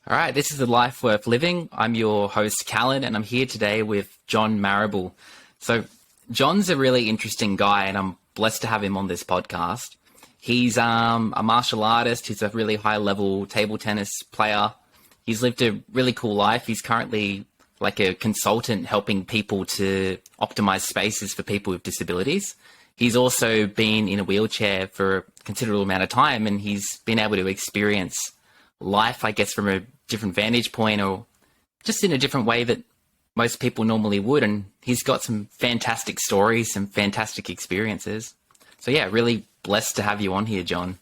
All right, this is The Life Worth Living. I'm your host, Callan, and I'm here today with John Marrable. So, John's a really interesting guy, and I'm blessed to have him on this podcast. He's a martial artist. He's a really high-level table tennis player. He's lived a really cool life. He's currently like a consultant helping people to optimize spaces for people with disabilities. He's also been in a wheelchair for a considerable amount of time, and he's been able to experience life, I guess, from a different vantage point or just in a different way that most people normally would. And he's got some fantastic stories, some fantastic experiences. So yeah, really blessed to have you on here, John.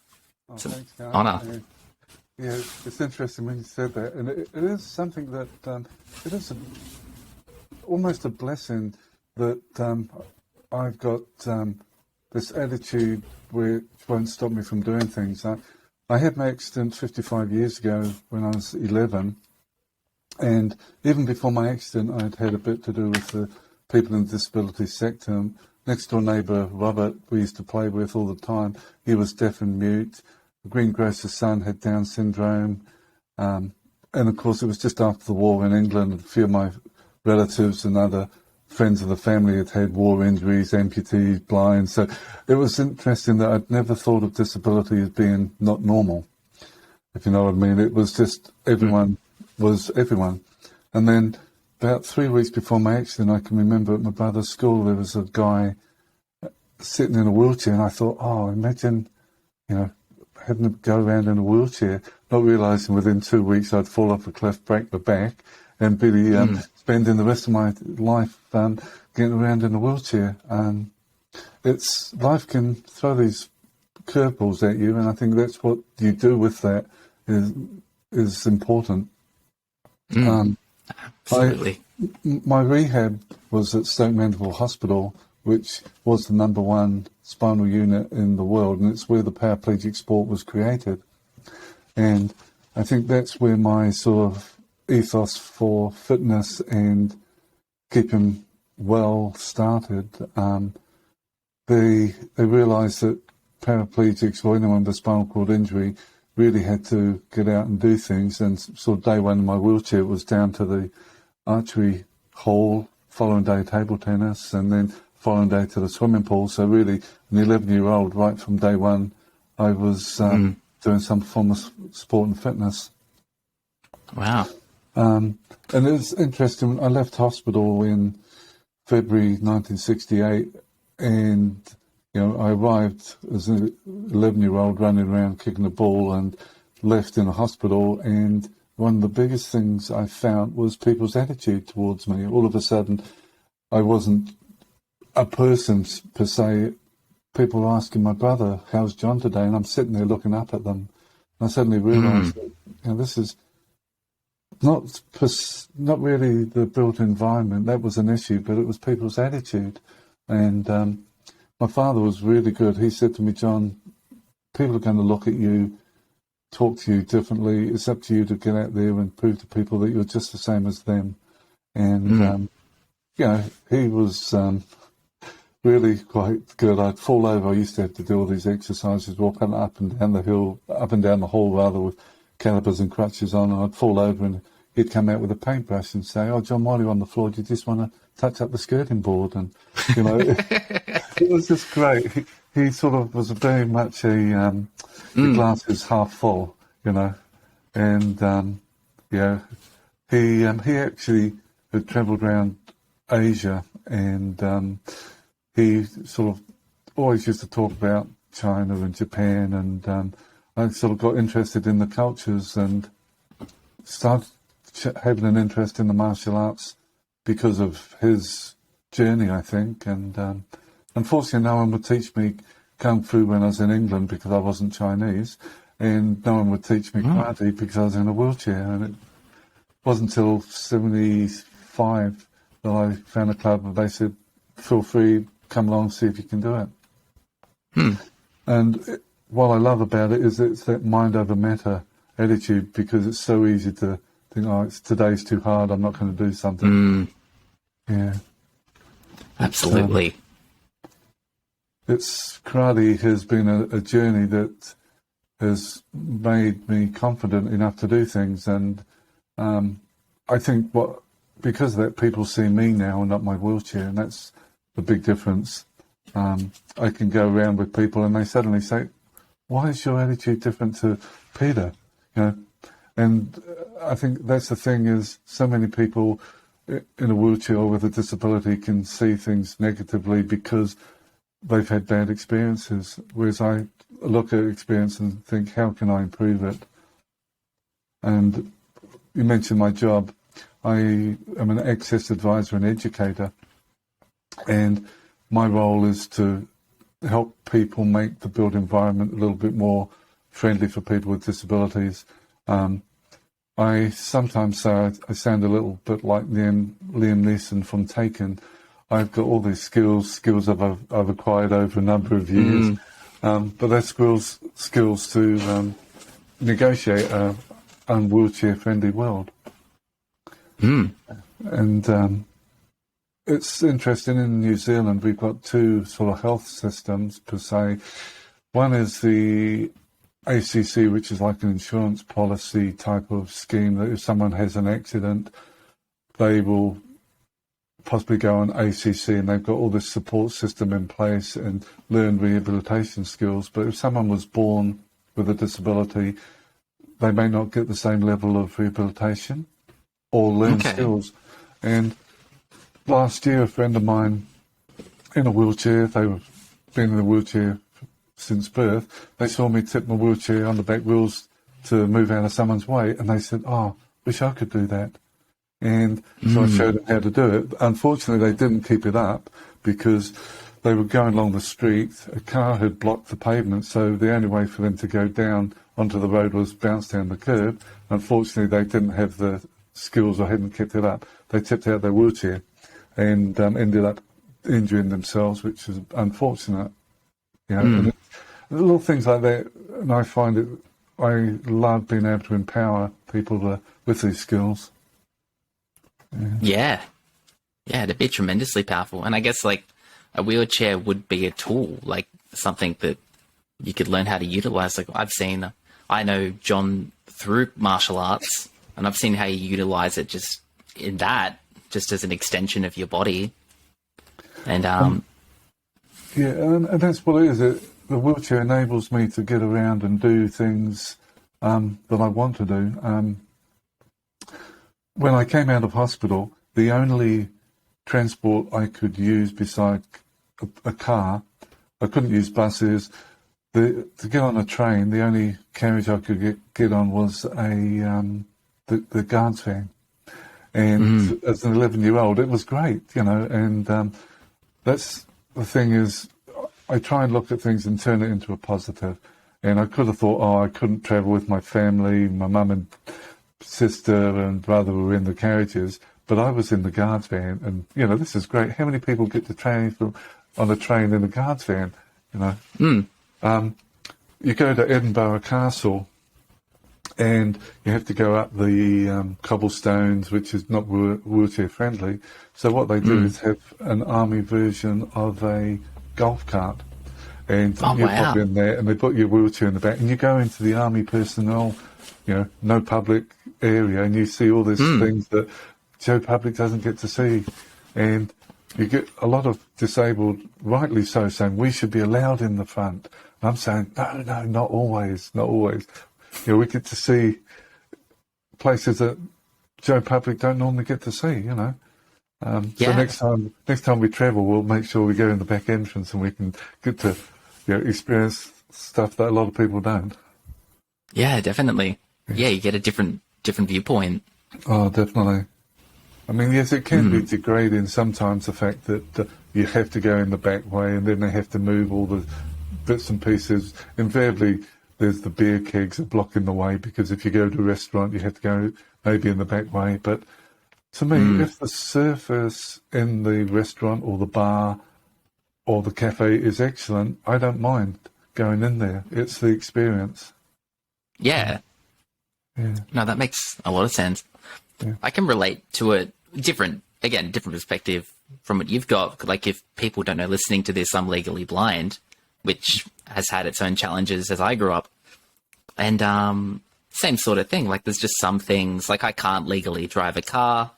Oh, It's an thanks, guys. honor. Yeah, it's interesting when you said that, and it is something that it is almost a blessing that I've got this attitude which won't stop me from doing things. I had my accident 55 years ago when I was 11, and even before my accident, I'd had a bit to do with the people in the disability sector. Next door neighbour, Robert, we used to play with all the time. He was deaf and mute. The greengrocer's son had Down syndrome. And of course, it was just after the war in England. A few of my relatives and other friends of the family had had war injuries, amputees, blind. So it was interesting that I'd never thought of disability as being not normal, if you know what I mean. It was just everyone was everyone. And then about 3 weeks before my accident, I can remember at my brother's school, there was a guy sitting in a wheelchair, and I thought, oh, imagine, having to go around in a wheelchair, not realising within 2 weeks I'd fall off a cliff, break my back, and be spending the rest of my life getting around in a wheelchair. Life can throw these curveballs at you, and I think that's what you do with that is important. Absolutely. My rehab was at Stoke Mandeville Hospital, which was the #1 spinal unit in the world, and it's where the paraplegic sport was created. And I think that's where my sort of ethos for fitness and keeping well started. They realised that paraplegics or anyone with a spinal cord injury really had to get out and do things. And sort of day one in my wheelchair was down to the archery hole, following day table tennis, and then following day to the swimming pool. So really, an 11-year-old, right from day one, I was doing some form of sport and fitness. Wow. And it was interesting. I left hospital in February 1968, and I arrived as an 11-year-old running around kicking the ball, and left in a hospital. And one of the biggest things I found was people's attitude towards me. All of a sudden, I wasn't a person per se. People were asking my brother, "How's John today?" And I'm sitting there looking up at them. And I suddenly realised that this is not really the built environment. That was an issue, but it was people's attitude. And my father was really good. He said to me, "John, people are going to look at you, talk to you differently. It's up to you to get out there and prove to people that you're just the same as them." And, he was really quite good. I'd fall over. I used to have to do all these exercises, walking up and down the hall rather, with calipers and crutches on. And I'd fall over, and he'd come out with a paintbrush and say, "Oh, John, while you're on the floor, do you just want to touch up the skirting board?" And, it was just great. He sort of was very much the glass is half full, and he actually had travelled around Asia, and he sort of always used to talk about China and Japan, and I sort of got interested in the cultures and started having an interest in the martial arts because of his journey, I think. And unfortunately, no one would teach me Kung Fu when I was in England because I wasn't Chinese, and no one would teach me karate because I was in a wheelchair. And it wasn't until 75 that I found a club and they said, "Feel free, come along, see if you can do it." And what I love about it is it's that mind over matter attitude, because it's so easy to think, "Oh, today's too hard, I'm not going to do something." Yeah. Absolutely. Karate has been a journey that has made me confident enough to do things. And I think because of that, people see me now and not my wheelchair, and that's the big difference. I can go around with people and they suddenly say, "Why is your attitude different to Peter?" And I think that's the thing, is so many people in a wheelchair or with a disability can see things negatively because they've had bad experiences, whereas I look at experience and think, how can I improve it? And you mentioned my job. I am an access advisor and educator, and my role is to help people make the built environment a little bit more friendly for people with disabilities. I sometimes say I sound a little bit like Liam Neeson from Taken. I've got all these skills I've acquired over a number of years, but that's skills to negotiate a wheelchair-friendly world. And it's interesting, in New Zealand we've got two sort of health systems per se. One is the ACC, which is like an insurance policy type of scheme, that if someone has an accident, they will possibly go on ACC, and they've got all this support system in place and learn rehabilitation skills. But if someone was born with a disability, they may not get the same level of rehabilitation or learn skills. And last year, a friend of mine in a wheelchair, they've been in a wheelchair since birth, they saw me tip my wheelchair on the back wheels to move out of someone's way, and they said, "Oh, wish I could do that." And so I showed them how to do it. Unfortunately, they didn't keep it up because they were going along the street, a car had blocked the pavement, so the only way for them to go down onto the road was bounce down the curb. Unfortunately, they didn't have the skills or hadn't kept it up. They tipped out their wheelchair and ended up injuring themselves, which is unfortunate. And little things like that, and I find it, I love being able to empower people with these skills. Yeah, it'd be tremendously powerful. And I guess like a wheelchair would be a tool, like something that you could learn how to utilize. Like I know John through martial arts, and I've seen how you utilize it just as an extension of your body. And and that's what it is. The wheelchair enables me to get around and do things that I want to do. When I came out of hospital, the only transport I could use beside a car, I couldn't use buses. To get on a train, the only carriage I could get on was the guards van. And as an 11-year-old, it was great, and that's the thing, is I try and look at things and turn it into a positive. And I could have thought, I couldn't travel with my family, my mum and sister and brother were in the carriages, but I was in the guards van, and this is great. How many people get to travel on a train in a guards van? You go to Edinburgh Castle, and you have to go up the cobblestones, which is not wheelchair friendly. So what they do is have an army version of a golf cart, and you pop in there, and they put your wheelchair in the back, and you go into the army personnel, no public area, and you see all these things that Joe Public doesn't get to see. And you get a lot of disabled, rightly so, saying we should be allowed in the front. And I'm saying, no, not always. We get to see places that Joe Public don't normally get to see, So next time we travel, we'll make sure we go in the back entrance and we can get to experience stuff that a lot of people don't. Yeah, definitely. Yeah, you get a different viewpoint. Oh, definitely. I mean, yes, it can be degrading sometimes, the fact that you have to go in the back way, and then they have to move all the bits and pieces. Invariably, there's the beer kegs that block in the way, because if you go to a restaurant, you have to go maybe in the back way. But to me, if the surface in the restaurant or the bar or the cafe is excellent, I don't mind going in there. It's the experience. Yeah. No, that makes a lot of sense. Yeah. I can relate to a different perspective from what you've got. Like, if people don't know, listening to this, I'm legally blind, which has had its own challenges as I grew up. And same sort of thing. Like there's just some things, like I can't legally drive a car.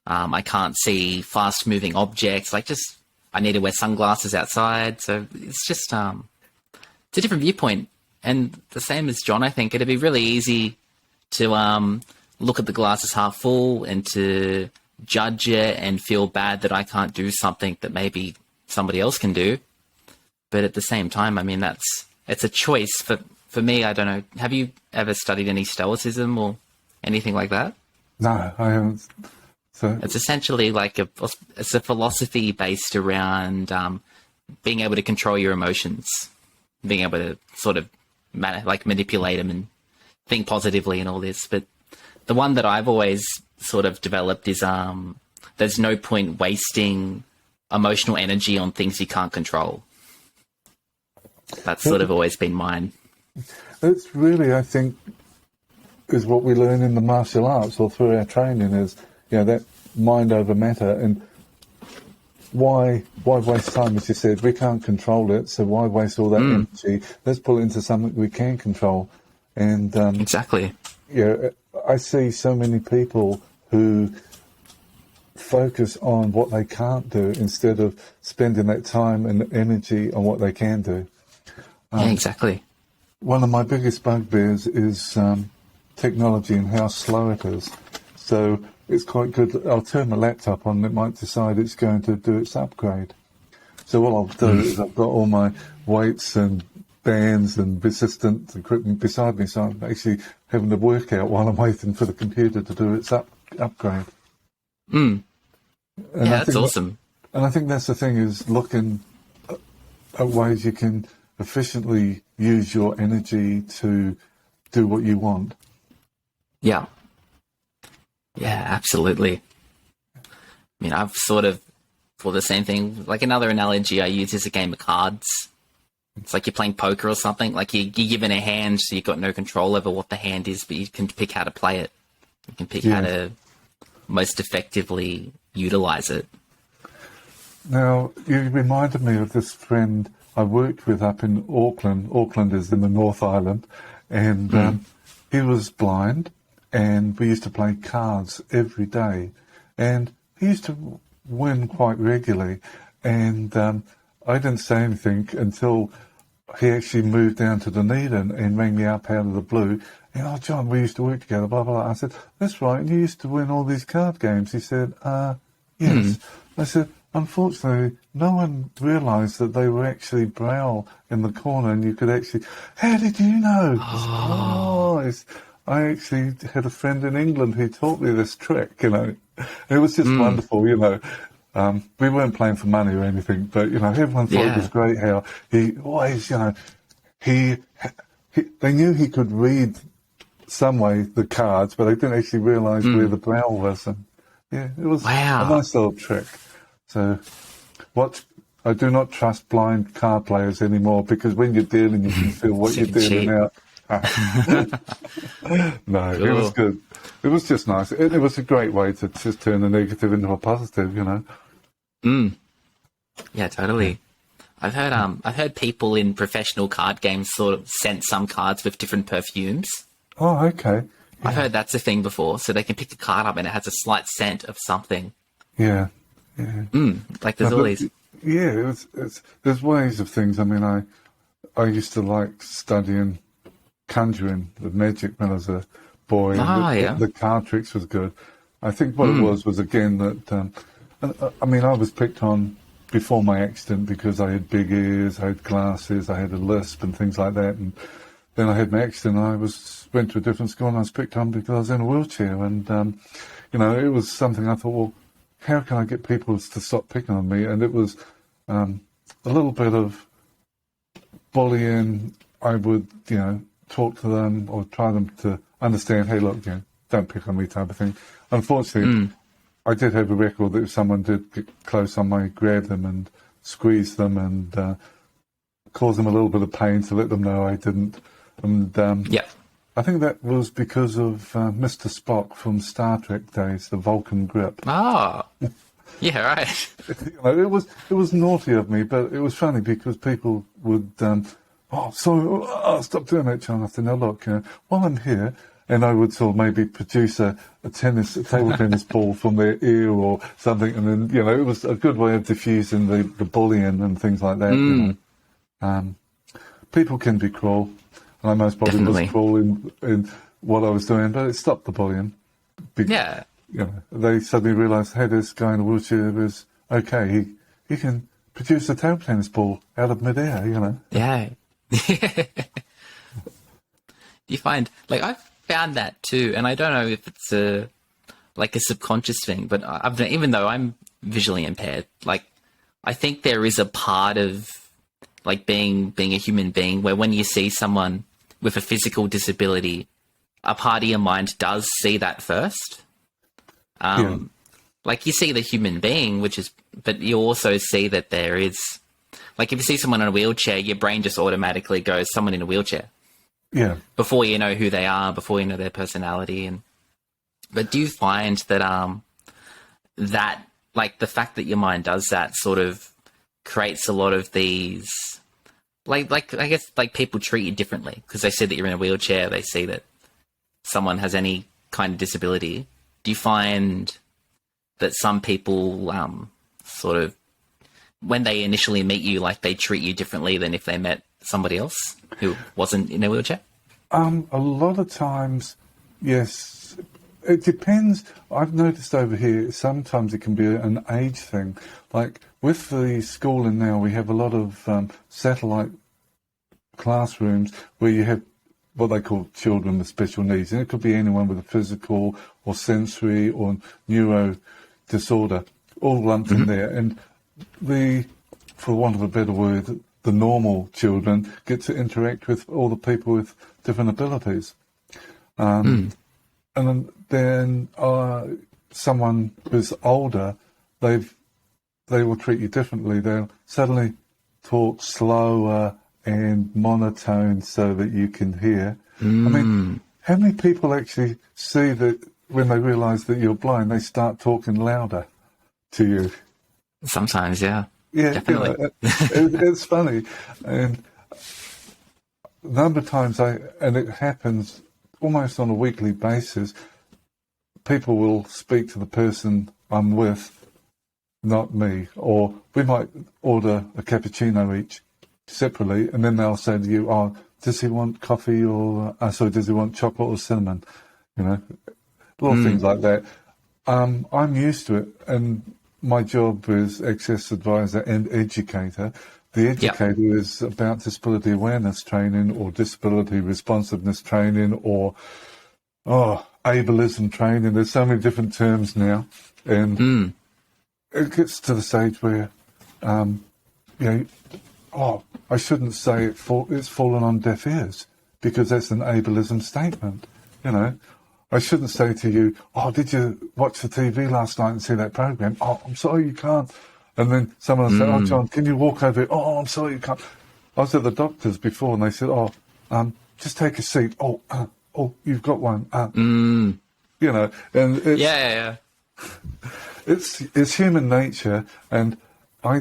I can't see fast moving objects. Like just, I need to wear sunglasses outside. So it's just, it's a different viewpoint. And the same as John, I think it'd be really easy to look at the glass as half full and to judge it and feel bad that I can't do something that maybe somebody else can do. But at the same time, I mean, it's a choice. For me, I don't know. Have you ever studied any Stoicism or anything like that? No, I haven't. So It's essentially like it's a philosophy based around being able to control your emotions, being able to sort of manipulate them and think positively and all this. But the one that I've always sort of developed is there's no point wasting emotional energy on things you can't control. That's sort of always been mine. it's really, I think, is what we learn in the martial arts or through our training is, that mind over matter. And why waste time? As you said, we can't control it, so why waste all that energy? Let's pull it into something we can control. And Exactly. I see so many people who focus on what they can't do instead of spending that time and energy on what they can do. Yeah, exactly. One of my biggest bugbears is technology and how slow it is. So it's quite good. I'll turn my laptop on and it might decide it's going to do its upgrade. So what I'll do is I've got all my weights and bands and resistant equipment beside me, so I'm actually having to work out while I'm waiting for the computer to do its upgrade. Yeah, that's awesome. And I think that's the thing, is looking at ways you can efficiently use your energy to do what you want. Yeah. Yeah, absolutely. I mean, I've sort of, for the same thing, like another analogy I use is a game of cards. It's like you're playing poker or something. Like you're given a hand, so you've got no control over what the hand is, but you can pick how to play it. You can pick how to most effectively utilize it. Now, you reminded me of this friend I worked with up in Auckland. Auckland is in the North Island, and he was blind, and we used to play cards every day, and he used to win quite regularly, and I didn't say anything until he actually moved down to Dunedin and rang me up out of the blue. And, "Oh, John, we used to work together, blah, blah, blah." I said, "That's right, and you used to win all these card games." He said, "Yes." I said, "Unfortunately, no one realised that they were actually braille in the corner, and you could actually..." "How did you know?" I actually had a friend in England who taught me this trick, It was just wonderful, we weren't playing for money or anything, but, everyone thought it was great how he always, they knew he could read some way the cards, but they didn't actually realise where the braille was. And, it was a nice little trick. So, I do not trust blind card players anymore, because when you're dealing, you can feel what you're dealing out. No, it was good. It was just nice. It was a great way to just turn the negative into a positive, Yeah, totally. I've heard people in professional card games sort of scent some cards with different perfumes. Oh, okay. Yeah. I've heard that's a thing before, so they can pick a card up and it has a slight scent of something. Yeah. Like there's all these. Yeah, there's ways of things. I mean, I used to like studying conjuring with magic when I was a boy. The card tricks was good. I think what it was again that, I was picked on before my accident because I had big ears, I had glasses, I had a lisp and things like that. And then I had my accident. I went to a different school and I was picked on because I was in a wheelchair. And, it was something I thought, well, how can I get people to stop picking on me? And it was a little bit of bullying. I would, talk to them or try them to understand, hey, look, don't pick on me type of thing. Unfortunately, I did have a record that if someone did get close, I might grab them and squeeze them and cause them a little bit of pain to let them know I didn't. And I think that was because of Mr. Spock from Star Trek days, the Vulcan grip. Ah, yeah, right. It was naughty of me, but it was funny because people would, oh, sorry, stop doing that, John. I said, now look, while I'm here, and I would sort of maybe produce a table tennis ball from their ear or something, and then, it was a good way of diffusing the bullying and things like that. People can be cruel, and I most probably Definitely. was cruel in what I was doing, but it stopped the bullying. Yeah. They suddenly realised, hey, this guy in a wheelchair is okay. He can produce a table tennis ball out of midair. Yeah. You find, like, I've found that too, and I don't know if it's a subconscious thing, but even though I'm visually impaired, like, I think there is a part of, like, being a human being where when you see someone with a physical disability, a part of your mind does see that first. Like, you see the human being, but you also see that there is, like, if you see someone in a wheelchair, your brain just automatically goes, someone in a wheelchair. Yeah. Before you know who they are, before you know their personality. But do you find that, that, like, the fact that your mind does that sort of creates a lot of these, like I guess, like, people treat you differently because they see that you're in a wheelchair, they see that someone has any kind of disability. Do you find that some people sort of, when they initially meet you, like, they treat you differently than if they met somebody else who wasn't in a wheelchair? A lot of times, yes. It depends. I've noticed over here, sometimes it can be an age thing. Like, with the schooling now, we have a lot of satellite classrooms where you have what they call children with special needs. And it could be anyone with a physical or sensory or neuro disorder, all lumped in there. And for want of a better word, the normal children get to interact with all the people with different abilities. And then someone who's older, they will treat you differently. They'll suddenly talk slower and monotone so that you can hear. I mean, how many people actually see that when they realise that you're blind, they start talking louder to you? Sometimes, yeah. Yeah, Definitely. it's funny. And a number of times, and it happens almost on a weekly basis, people will speak to the person I'm with, not me. Or we might order a cappuccino each separately, and then they'll say to you, oh, does he want coffee or, does he want chocolate or cinnamon? Little things like that. I'm used to it, and my job is access advisor and educator. The educator is about disability awareness training or disability responsiveness training or ableism training. There's so many different terms now. And it gets to the stage where, I shouldn't say it's fallen on deaf ears because that's an ableism statement, I shouldn't say to you, oh, did you watch the TV last night and see that program? Oh, I'm sorry, you can't. And then someone will say, oh, John, can you walk over here? Oh, I'm sorry, you can't. I was at the doctor's before and they said, oh, just take a seat. Oh, you've got one. And it's, Yeah. it's human nature. And I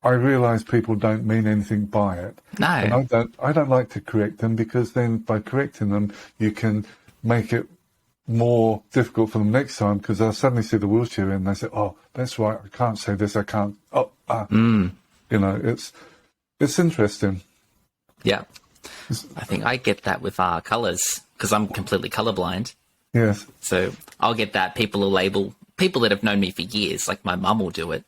realise people don't mean anything by it. No. And I don't like to correct them because then by correcting them, you can make it more difficult for them next time because they'll suddenly see the wheelchair and they say, oh, that's right, I can't say this, I can't. It's interesting. Yeah. I think I get that with colours because I'm completely colourblind. Yes. So I'll get that. People will label, people that have known me for years, like my mum will do it.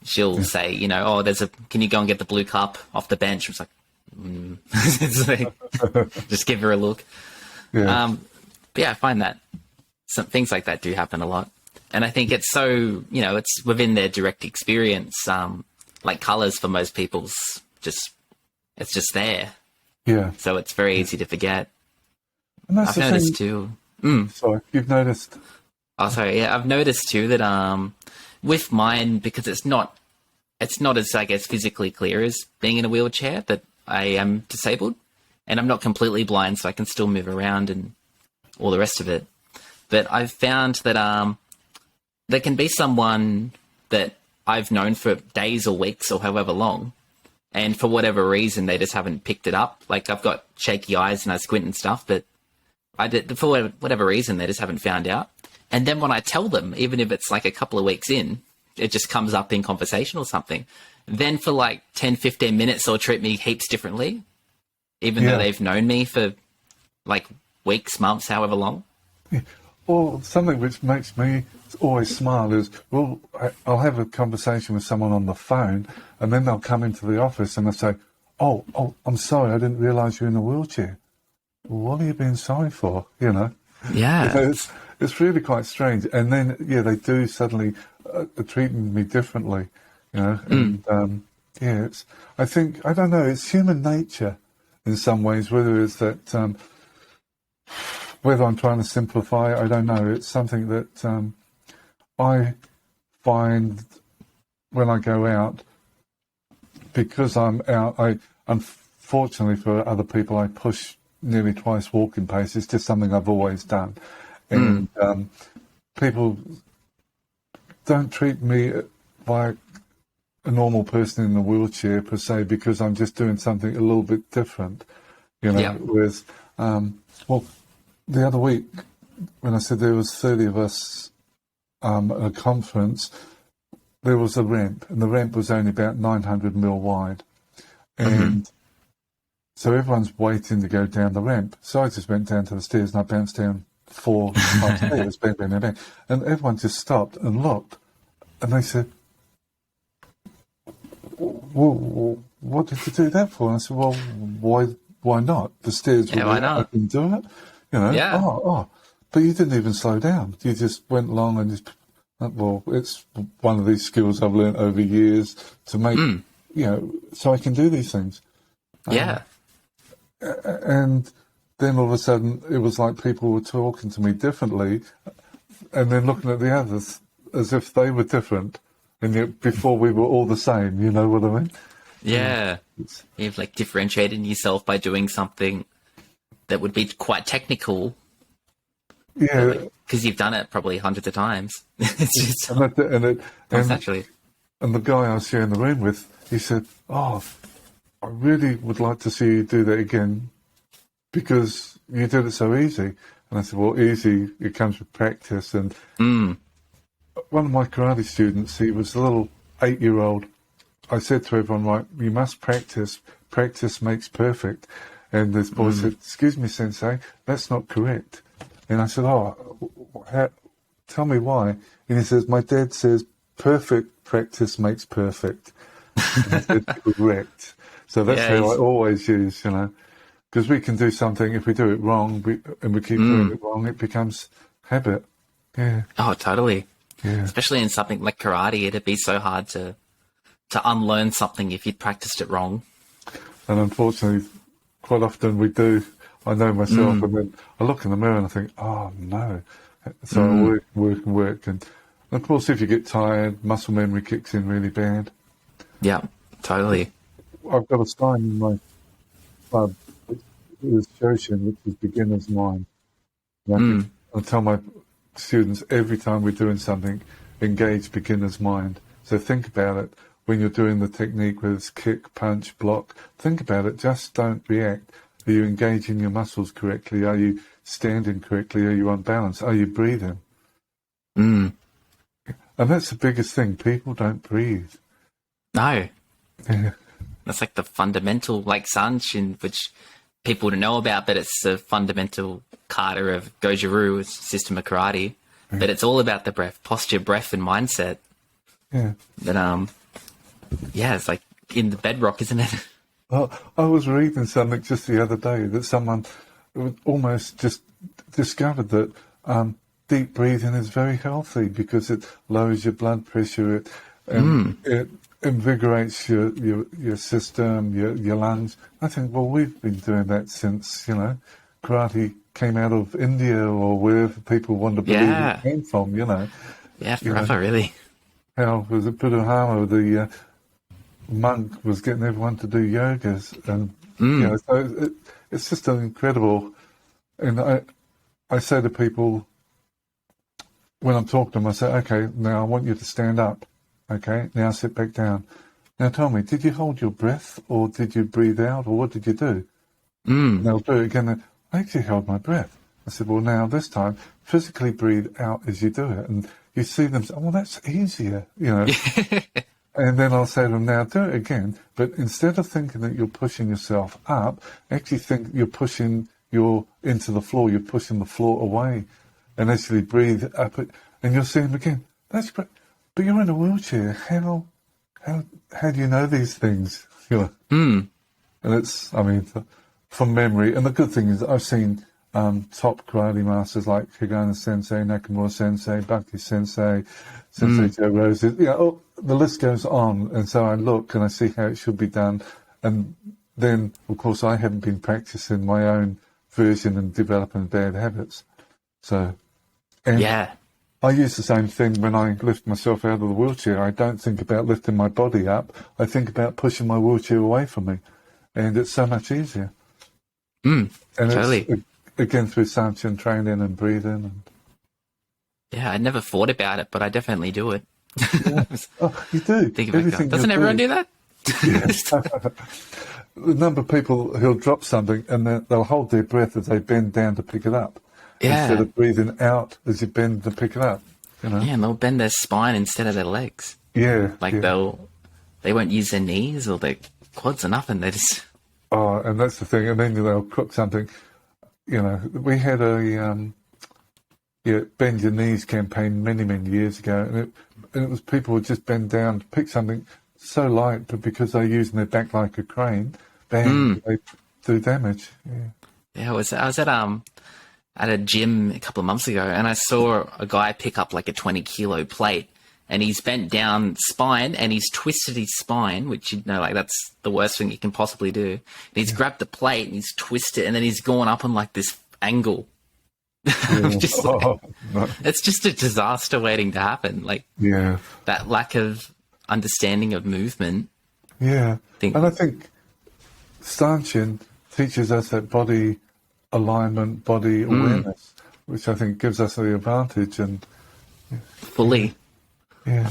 She'll say, oh, can you go and get the blue cup off the bench? I was like, just give her a look. Yeah. But yeah, I find that some things like that do happen a lot. And I think it's so, it's within their direct experience. Like colours for most people's it's just there. Yeah. So it's very easy to forget. And that's I've the noticed thing. too. Sorry, you've noticed. Oh, sorry. Yeah, I've noticed too that with mine, because it's not as, I guess, physically clear as being in a wheelchair, that I am disabled. And I'm not completely blind, so I can still move around and all the rest of it. But I've found that there can be someone that I've known for days or weeks or however long, and for whatever reason, they just haven't picked it up. Like, I've got shaky eyes and I squint and stuff, but for whatever reason, they just haven't found out. And then when I tell them, even if it's like a couple of weeks in, it just comes up in conversation or something. Then for like 10, 15 minutes, they'll treat me heaps differently, even though they've known me for like weeks, months, however long. Yeah. Or something which makes me always smile is, well, I'll have a conversation with someone on the phone, and then they'll come into the office and they'll say, oh, I'm sorry, I didn't realise you're in a wheelchair. Well, what are you being sorry for, you know? Yeah. It's really quite strange. And then, they do suddenly treating me differently, you know. And, I think, I don't know, it's human nature in some ways, whether it's that, whether I'm trying to simplify, I don't know. It's something that I find when I go out, because I'm out, unfortunately for other people, I push nearly twice walking pace. It's just something I've always done. And people don't treat me like a normal person in a wheelchair per se, because I'm just doing something a little bit different, you know. Whereas, the other week when I said there was 30 of us at a conference, there was a ramp, and the ramp was only about 900 mil wide. And so everyone's waiting to go down the ramp. So I just went down to the stairs and I bounced down 4 stairs, bang, bang, bang, bang. And everyone just stopped and looked. And they said, well, what did you do that for? And I said, well, why not? The stairs were why there, not? I can do it. You know, but you didn't even slow down. You just went along and just, well, it's one of these skills I've learned over years to make, so I can do these things. And then all of a sudden it was like people were talking to me differently and then looking at the others as if they were different. And yet before we were all the same, you know what I mean? Yeah. You've like differentiated yourself by doing something that would be quite technical. Because you've done it probably hundreds of times. It's just naturally. And the guy I was sharing the room with, he said, I really would like to see you do that again because you did it so easy. And I said, well, easy, it comes with practice. And one of my karate students, he was a little 8-year-old. I said to everyone, right, you must practice. Practice makes perfect. And this boy said, excuse me, Sensei, that's not correct. And I said, tell me why. And he says, my dad says, perfect practice makes perfect. And I said, correct. So that's how I always use, you know, because we can do something, if we do it wrong, and we keep doing it wrong, it becomes habit. Yeah. Oh, totally. Yeah. Especially in something like karate, it'd be so hard to unlearn something if you'd practiced it wrong. And unfortunately, quite often we do. I know myself, and then I look in the mirror and I think, oh no. So I work. And of course, if you get tired, muscle memory kicks in really bad. Yeah, totally. I've got a sign in my club. It is Shoshin, which is beginner's mind. I tell my students every time we're doing something, engage beginner's mind. So think about it. When you're doing the technique, whether it's kick, punch, block, think about it. Just don't react. Are you engaging your muscles correctly? Are you standing correctly? Are you on balance? Are you breathing? And that's the biggest thing. People don't breathe. No. That's like the fundamental, like Sanshin, which people don't know about, but it's the fundamental kata of Goju-Ryu, system of karate. But it's all about the breath, posture, breath, and mindset. Yeah. But it's like in the bedrock, isn't it? Well, I was reading something just the other day that someone almost just discovered that deep breathing is very healthy because it lowers your blood pressure, it invigorates your system, your lungs. I think, well, we've been doing that since, you know, karate came out of India or wherever people want to believe it came from, you know. Yeah, forever, really. How was it Buddha the monk was getting everyone to do yogas, and you know, so it's just an incredible. And I say to people when I'm talking to them, I say, okay, now I want you to stand up. Okay, now sit back down. Now tell me, did you hold your breath or did you breathe out or what did you do? And they'll do it again. I actually held my breath. I said, well, now this time, physically breathe out as you do it. And you see them say, oh, that's easier, And then I'll say to them, now do it again. But instead of thinking that you're pushing yourself up, actually think you're pushing into the floor. You're pushing the floor away. And actually breathe up. And you'll see them again. That's great. But you're in a wheelchair. How do you know these things? And it's, from memory. And the good thing is I've seen top karate masters like Higano Sensei, Nakamura Sensei, Bhakti Sensei, Sensei Joe Rose. The list goes on. And so I look and I see how it should be done. And then, of course, I haven't been practicing my own version and developing bad habits. So, Yeah. I use the same thing when I lift myself out of the wheelchair. I don't think about lifting my body up. I think about pushing my wheelchair away from me. And it's so much easier. And totally. It's, again, through Sanchin training and breathing. And... Yeah, I never thought about it, but I definitely do it. Yeah. Oh, you do. Doesn't everyone do that? Yeah. The number of people who'll drop something and then they'll hold their breath as they bend down to pick it up. Yeah. Instead of breathing out as you bend to pick it up. Yeah, and they'll bend their spine instead of their legs. Yeah. They won't use their knees or their quads or nothing. They just... Oh, and that's the thing. And then they'll cook something. We had a bend your knees campaign many, many years ago. And it was people would just bend down to pick something so light, but because they're using their back like a crane, bang, they do damage. Yeah, I was at a gym a couple of months ago, and I saw a guy pick up like a 20-kilo plate, and he's bent down spine, and he's twisted his spine, which that's the worst thing you can possibly do. And he's grabbed the plate and he's twisted, and then he's gone up on like this angle. It's just a disaster waiting to happen. That lack of understanding of movement. Yeah, and I think Stanchin teaches us that body alignment, body awareness, which I think gives us the advantage. And fully. Yeah.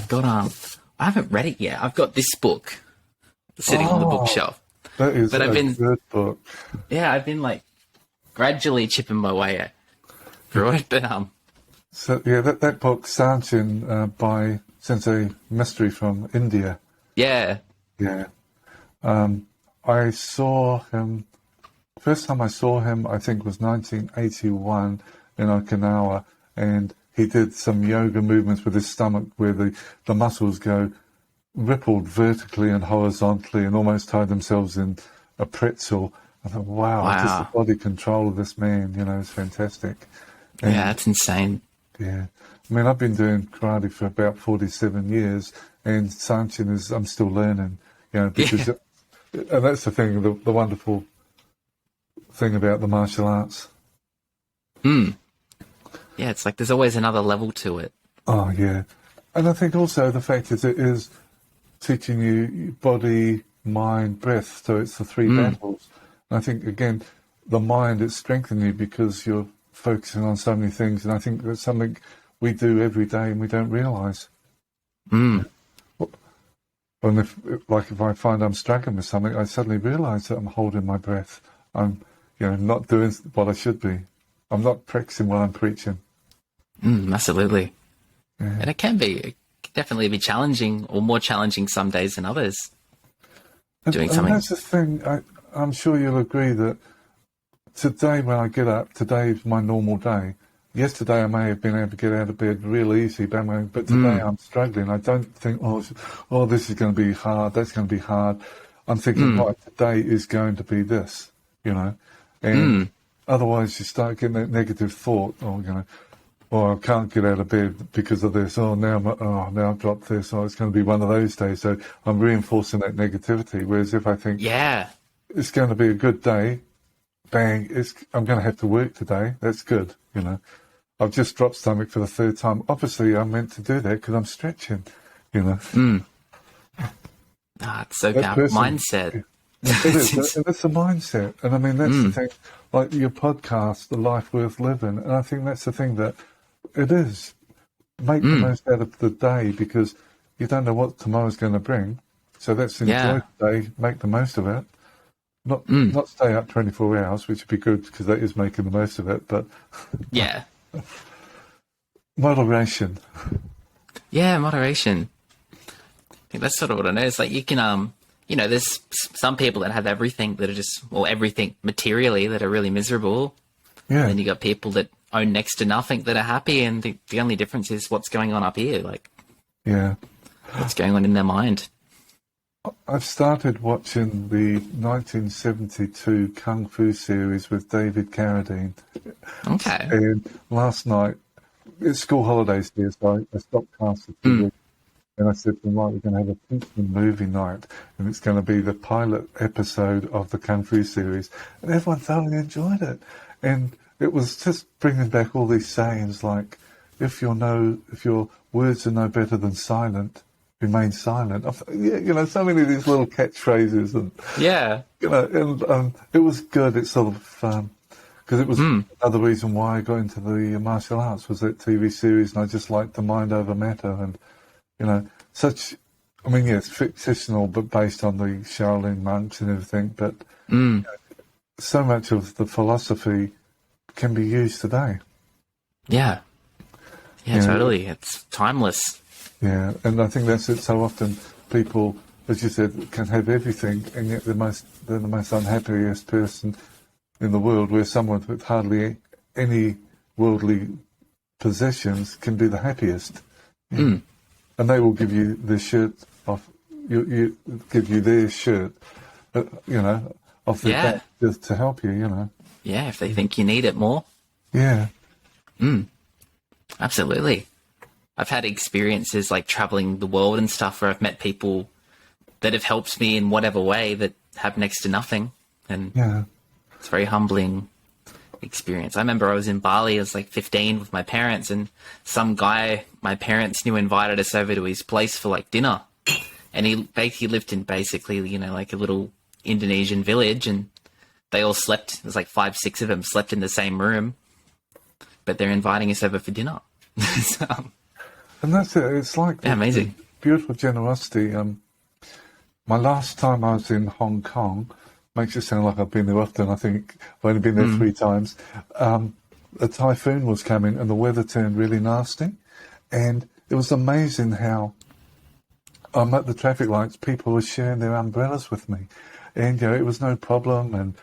I haven't read it yet. I've got this book sitting on the bookshelf. That is good book. Yeah, I've been gradually chipping my way through it, but So yeah, that book, Sanchin, by Sensei Mystery from India. Yeah. Yeah. I saw him. First time I saw him, I think, was 1981 in Okinawa, and he did some yoga movements with his stomach where the muscles go rippled vertically and horizontally and almost tie themselves in a pretzel. I thought, wow. Just the body control of this man, is fantastic. And, yeah, that's insane. Yeah. I've been doing karate for about 47 years, and Sanchin I'm still learning, because, and that's the thing, the wonderful thing about the martial arts. Yeah, it's there's always another level to it. Oh, yeah. And I think also the fact is it is teaching you body, mind, breath. So it's the three battles. And I think, again, the mind, it's strengthening you because you're focusing on so many things. And I think that's something we do every day and we don't realise. And if I find I'm struggling with something, I suddenly realise that I'm holding my breath. I'm, not doing what I should be. I'm not practicing what I'm preaching. Absolutely. Yeah. And it can definitely be challenging, or more challenging some days than others. Doing something. And that's the thing. I'm sure you'll agree that today when I get up, today is my normal day. Yesterday I may have been able to get out of bed real easy, but today I'm struggling. I don't think, oh, this is going to be hard, that's going to be hard. I'm thinking, right, today is going to be this, and otherwise you start getting that negative thought, I can't get out of bed because of this. Now I've dropped this. It's going to be one of those days. So I'm reinforcing that negativity. Whereas if I think, it's going to be a good day, bang, I'm going to have to work today. That's good, I've just dropped stomach for the third time. Obviously, I'm meant to do that because I'm stretching, It's so powerful. Mindset. It is. That's a mindset. And that's the thing, like your podcast, The Life Worth Living. And I think that's the thing that it is. Make the most out of the day because you don't know what tomorrow's going to bring. So that's enjoy Yeah. the day, make the most of it. Not stay up 24 hours, which would be good because that is making the most of it, but Yeah. moderation. Yeah, moderation. I think that's sort of what I know. It's like you can, there's some people that have everything that are just, well, everything materially that are really miserable. Yeah. And then you got people that own next to nothing that are happy. And the only difference is what's going on up here, like Yeah. what's going on in their mind. I've started watching the 1972 Kung Fu series with David Carradine. Okay. And last night, it's school holidays here, so I stopped class for 2 weeks. And I said to them, right, we're going to have a Princeton movie night, and it's going to be the pilot episode of the Kung Fu series. And everyone thoroughly enjoyed it. And it was just bringing back all these sayings like, if your words are no better than silent, remain silent. So many of these little catchphrases, and Yeah. and it was good. It's sort of because it was another reason why I got into the martial arts was that TV series, and I just liked the mind over matter, and it's fictional, but based on the Shaolin monks and everything. But so much of the philosophy can be used today. Yeah. Yeah, totally. It's timeless. Yeah, and I think that's it. So often people, as you said, can have everything, and yet they're the most unhappiest person in the world, where someone with hardly any worldly possessions can be the happiest. Yeah. And they will give you the shirt off, you give you their shirt, off their back just to help you, Yeah, if they think you need it more. Yeah. Absolutely. I've had experiences like traveling the world and stuff where I've met people that have helped me in whatever way that have next to nothing. And it's a very humbling experience. I remember I was in Bali, I was like 15 with my parents, and some guy my parents knew invited us over to his place for like dinner. And he lived in basically, like a little Indonesian village, and they all slept. There's like 5, 6 of them slept in the same room, but they're inviting us over for dinner. So, and that's it. It's like amazing. Beautiful generosity. My last time I was in Hong Kong, makes it sound like I've been there often. I think I've only been there 3 times. A typhoon was coming and the weather turned really nasty. And it was amazing how I'm at the traffic lights, people were sharing their umbrellas with me. And, it was no problem. And,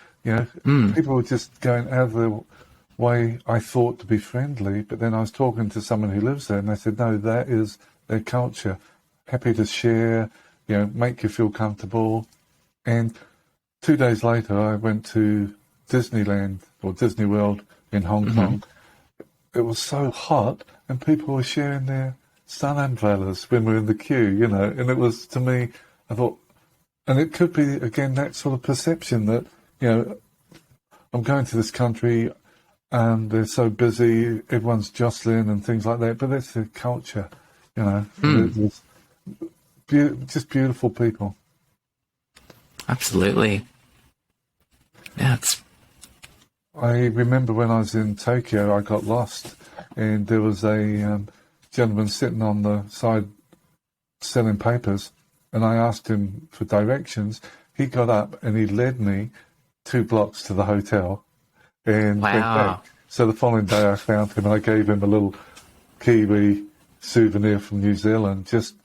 people were just going out of their way, I thought, to be friendly. But then I was talking to someone who lives there and they said, no, that is their culture. Happy to share, make you feel comfortable. And 2 days later, I went to Disneyland or Disney World in Hong Kong. It was so hot, and people were sharing their sun umbrellas when we were in the queue, And it was, to me, I thought, and it could be, again, that sort of perception that, I'm going to this country and they're so busy, everyone's jostling and things like that, but that's their culture, It's just beautiful people. Absolutely. Yeah, I remember when I was in Tokyo, I got lost, and there was a gentleman sitting on the side selling papers, and I asked him for directions. He got up and he led me 2 blocks to the hotel and went back. So the following day I found him and I gave him a little Kiwi souvenir from New Zealand just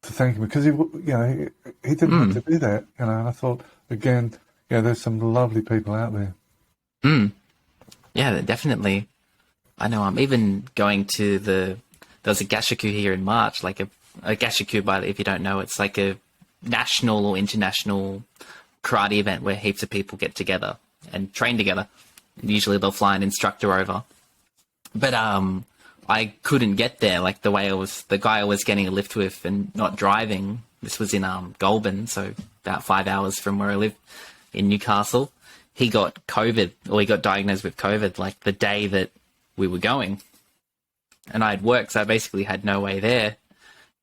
to thank him, because he didn't want to do that, And I thought, again, there's some lovely people out there. Yeah, definitely. I know. I'm even going to there's a gashiku here in March, like a gashiku, if you don't know, it's like a national or international karate event where heaps of people get together and train together. Usually they'll fly an instructor over. But I couldn't get there, like the guy I was getting a lift with and not driving. This was in Goulburn, so about 5 hours from where I live in Newcastle. He got COVID, or he got diagnosed with COVID like the day that we were going. And I had work, so I basically had no way there.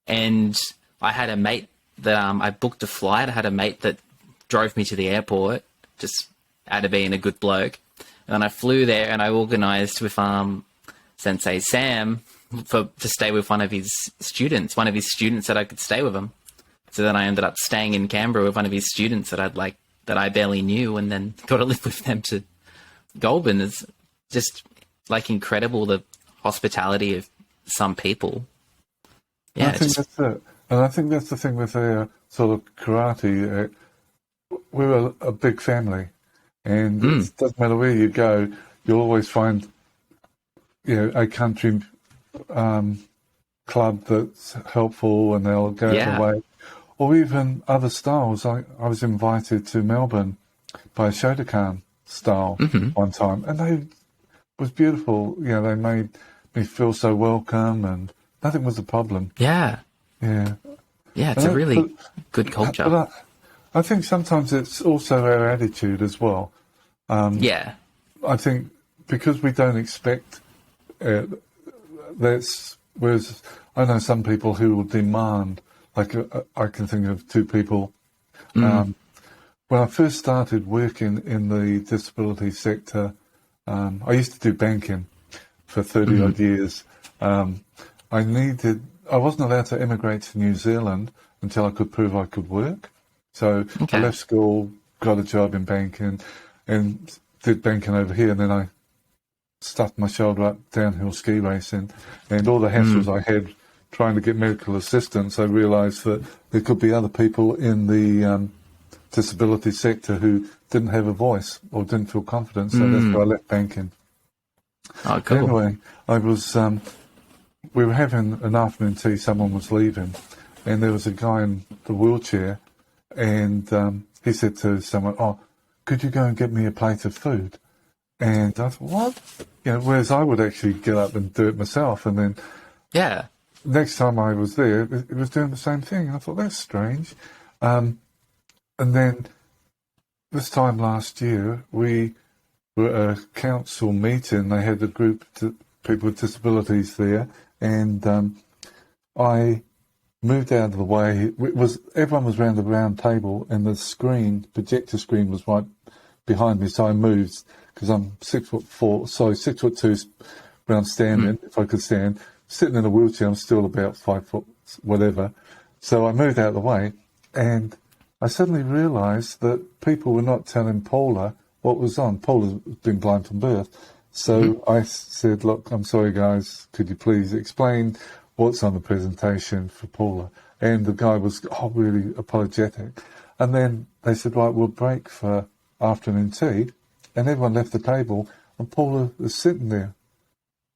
And I had a mate that I booked a flight. I had a mate that drove me to the airport, just out of being a good bloke. And then I flew there and I organised with Sensei Sam to stay with one of his students that I could stay with him So then I ended up staying in Canberra with one of his students that I barely knew, and then got to live with them to Goulburn. It's just like incredible, the hospitality of some people. Yeah, I think that's it. And I think that's the thing with our sort of karate. We're a big family, and it doesn't matter where you go, you'll always find, a country club that's helpful, and they'll go out of the way. Or even other styles. I was invited to Melbourne by a Shotokan style one time, and it was beautiful. They made me feel so welcome, and nothing was a problem. Yeah. It's a really good culture. But I think sometimes it's also our attitude as well. I think because we don't expect whereas I know some people who will demand. Like I can think of two people. When I first started working in the disability sector, I used to do banking for 30 odd years. I wasn't allowed to immigrate to New Zealand until I could prove I could work. So I left school, got a job in banking, and did banking over here. And then I stuffed my shoulder up downhill ski racing, and all the hassles I had trying to get medical assistance, I realised that there could be other people in the disability sector who didn't have a voice or didn't feel confident. So that's why I left banking. Oh, cool. Anyway, we were having an afternoon tea, someone was leaving, and there was a guy in the wheelchair, and he said to someone, "Oh, could you go and get me a plate of food?" And I thought, what? Whereas I would actually get up and do it myself, and then next time I was there, it was doing the same thing. I thought, that's strange. And then this time last year, we were at a council meeting. They had a group of people with disabilities there, and I moved out of the way. Everyone was around the round table, and the projector screen was right behind me, so I moved because I'm 6'2" round standing, if I could stand. Sitting in a wheelchair, I'm still about 5 foot whatever. So I moved out of the way, and I suddenly realised that people were not telling Paula what was on. Paula's been blind from birth. So I said, look, I'm sorry, guys, could you please explain what's on the presentation for Paula? And the guy was really apologetic. And then they said, right, we'll break for afternoon tea. And everyone left the table, and Paula was sitting there.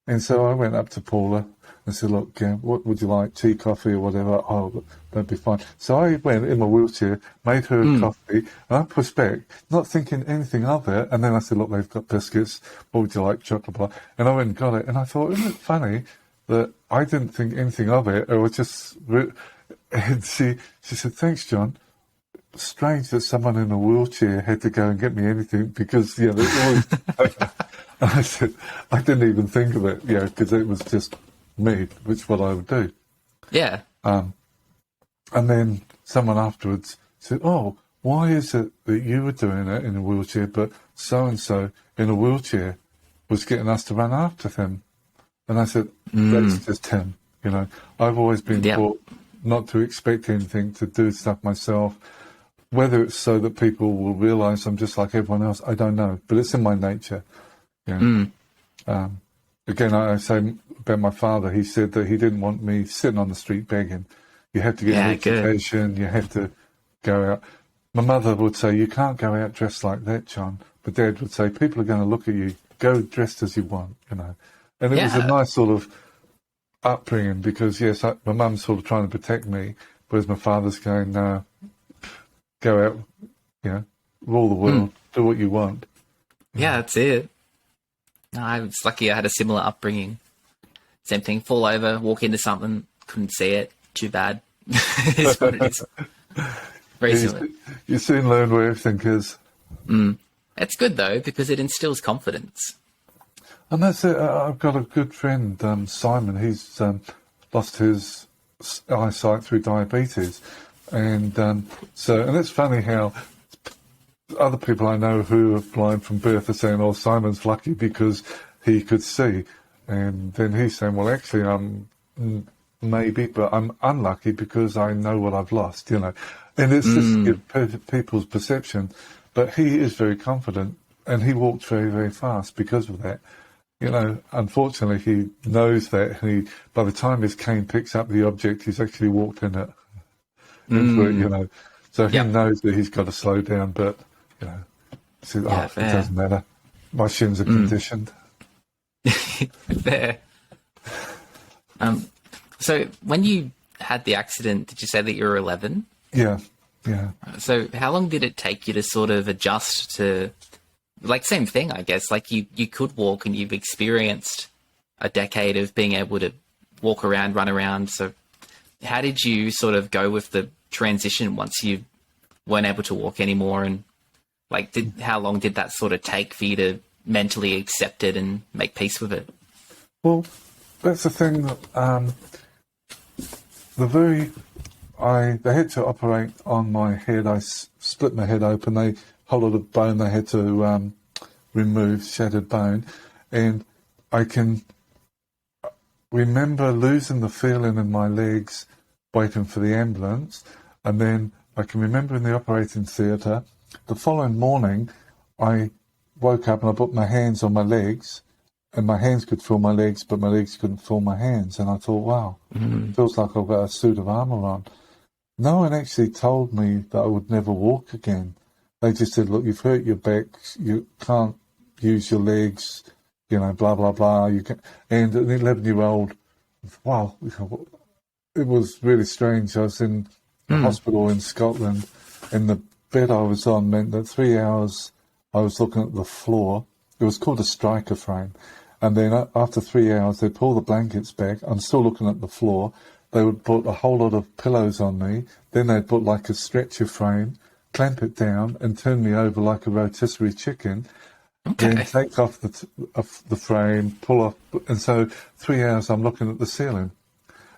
And so I went up to Paula and said, look, what would you like, tea, coffee or whatever? Oh, that'd be fine. So I went in my wheelchair, made her a coffee, and I pushed back, not thinking anything of it. And then I said, look, they've got biscuits. What would you like, chocolate bar? And I went and got it. And I thought, isn't it funny that I didn't think anything of it? It was just... And she said, thanks, John. Strange that someone in a wheelchair had to go and get me anything because, there's always... And I said, I didn't even think of it, because it was just me, which is what I would do. Yeah. And then someone afterwards said, oh, why is it that you were doing it in a wheelchair, but so-and-so in a wheelchair was getting us to run after them? And I said, that's just him, I've always been taught not to expect anything, to do stuff myself. Whether it's so that people will realise I'm just like everyone else, I don't know, but it's in my nature. Again, I say about my father, he said that he didn't want me sitting on the street begging. You have to get an education, you have to go out. My mother would say, you can't go out dressed like that, John. But Dad would say, people are going to look at you, go dressed as you want, And it was a nice sort of upbringing because, yes, my mum's sort of trying to protect me, whereas my father's going, no, go out, rule the world, do what you want. Yeah, that's it. No, I was lucky I had a similar upbringing. Same thing, fall over, walk into something, couldn't see it, too bad. It's what it is. Very similar. You soon learn where everything is. It's good, though, because it instills confidence. And that's it. I've got a good friend, Simon. He's lost his eyesight through diabetes. And and it's funny how other people I know who are blind from birth are saying, oh, Simon's lucky because he could see. And then he's saying, well, actually, I'm maybe, but I'm unlucky because I know what I've lost, you know. And it's just to Mm. give people's perception. But he is very confident, and he walked very, very fast because of that. You know, unfortunately, he knows that. And by the time his cane picks up the object, he's actually walked into it, you Mm. know. So he Yep. knows that he's got to slow down, but, you know, he says, Yeah, oh, it fair. doesn't matter. My shins are conditioned. Fair. So when you had the accident, did you say that you were 11? Yeah, yeah. So how long did it take you to sort of adjust to, like, same thing, I guess, like you could walk and you've experienced a decade of being able to walk around, run around. So how did you sort of go with the transition once you weren't able to walk anymore? And like, how long did that sort of take for you to mentally accept it and make peace with it? Well, that's the thing that they had to operate on my head. I split my head open. They whole lot of bone they had to remove, shattered bone, and I can remember losing the feeling in my legs, waiting for the ambulance, and then I can remember in the operating theatre. The following morning, I woke up and I put my hands on my legs, and my hands could feel my legs, but my legs couldn't feel my hands. And I thought, wow, it feels like I've got a suit of armour on. No one actually told me that I would never walk again. They just said, look, you've hurt your back, you can't use your legs, you know, blah, blah, blah. You can. And an 11-year-old, wow, it was really strange. I was in a hospital in Scotland, and the bed I was on meant that 3 hours I was looking at the floor. It was called a striker frame. And then after 3 hours, they'd pull the blankets back. I'm still looking at the floor. They would put a whole lot of pillows on me. Then they'd put like a stretcher frame, clamp it down, and turn me over like a rotisserie chicken. Okay. Then take off the frame, pull off. And so 3 hours I'm looking at the ceiling.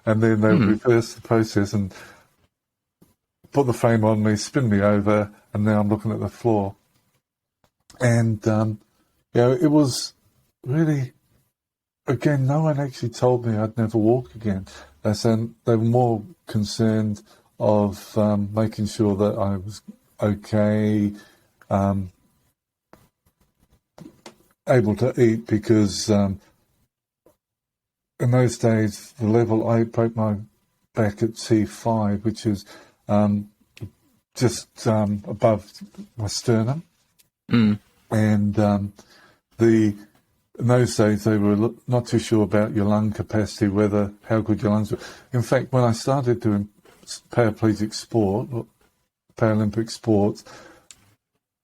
And then they would reverse the process and put the frame on me, spin me over, and now I'm looking at the floor. And, it was really, again, no one actually told me I'd never walk again. They said they were more concerned of making sure that I was okay, able to eat, because in those days, the level, I broke my back at C5, which is just above my sternum. And in those days, they were not too sure about your lung capacity, how good your lungs were. In fact, when I started doing Paralympic sports,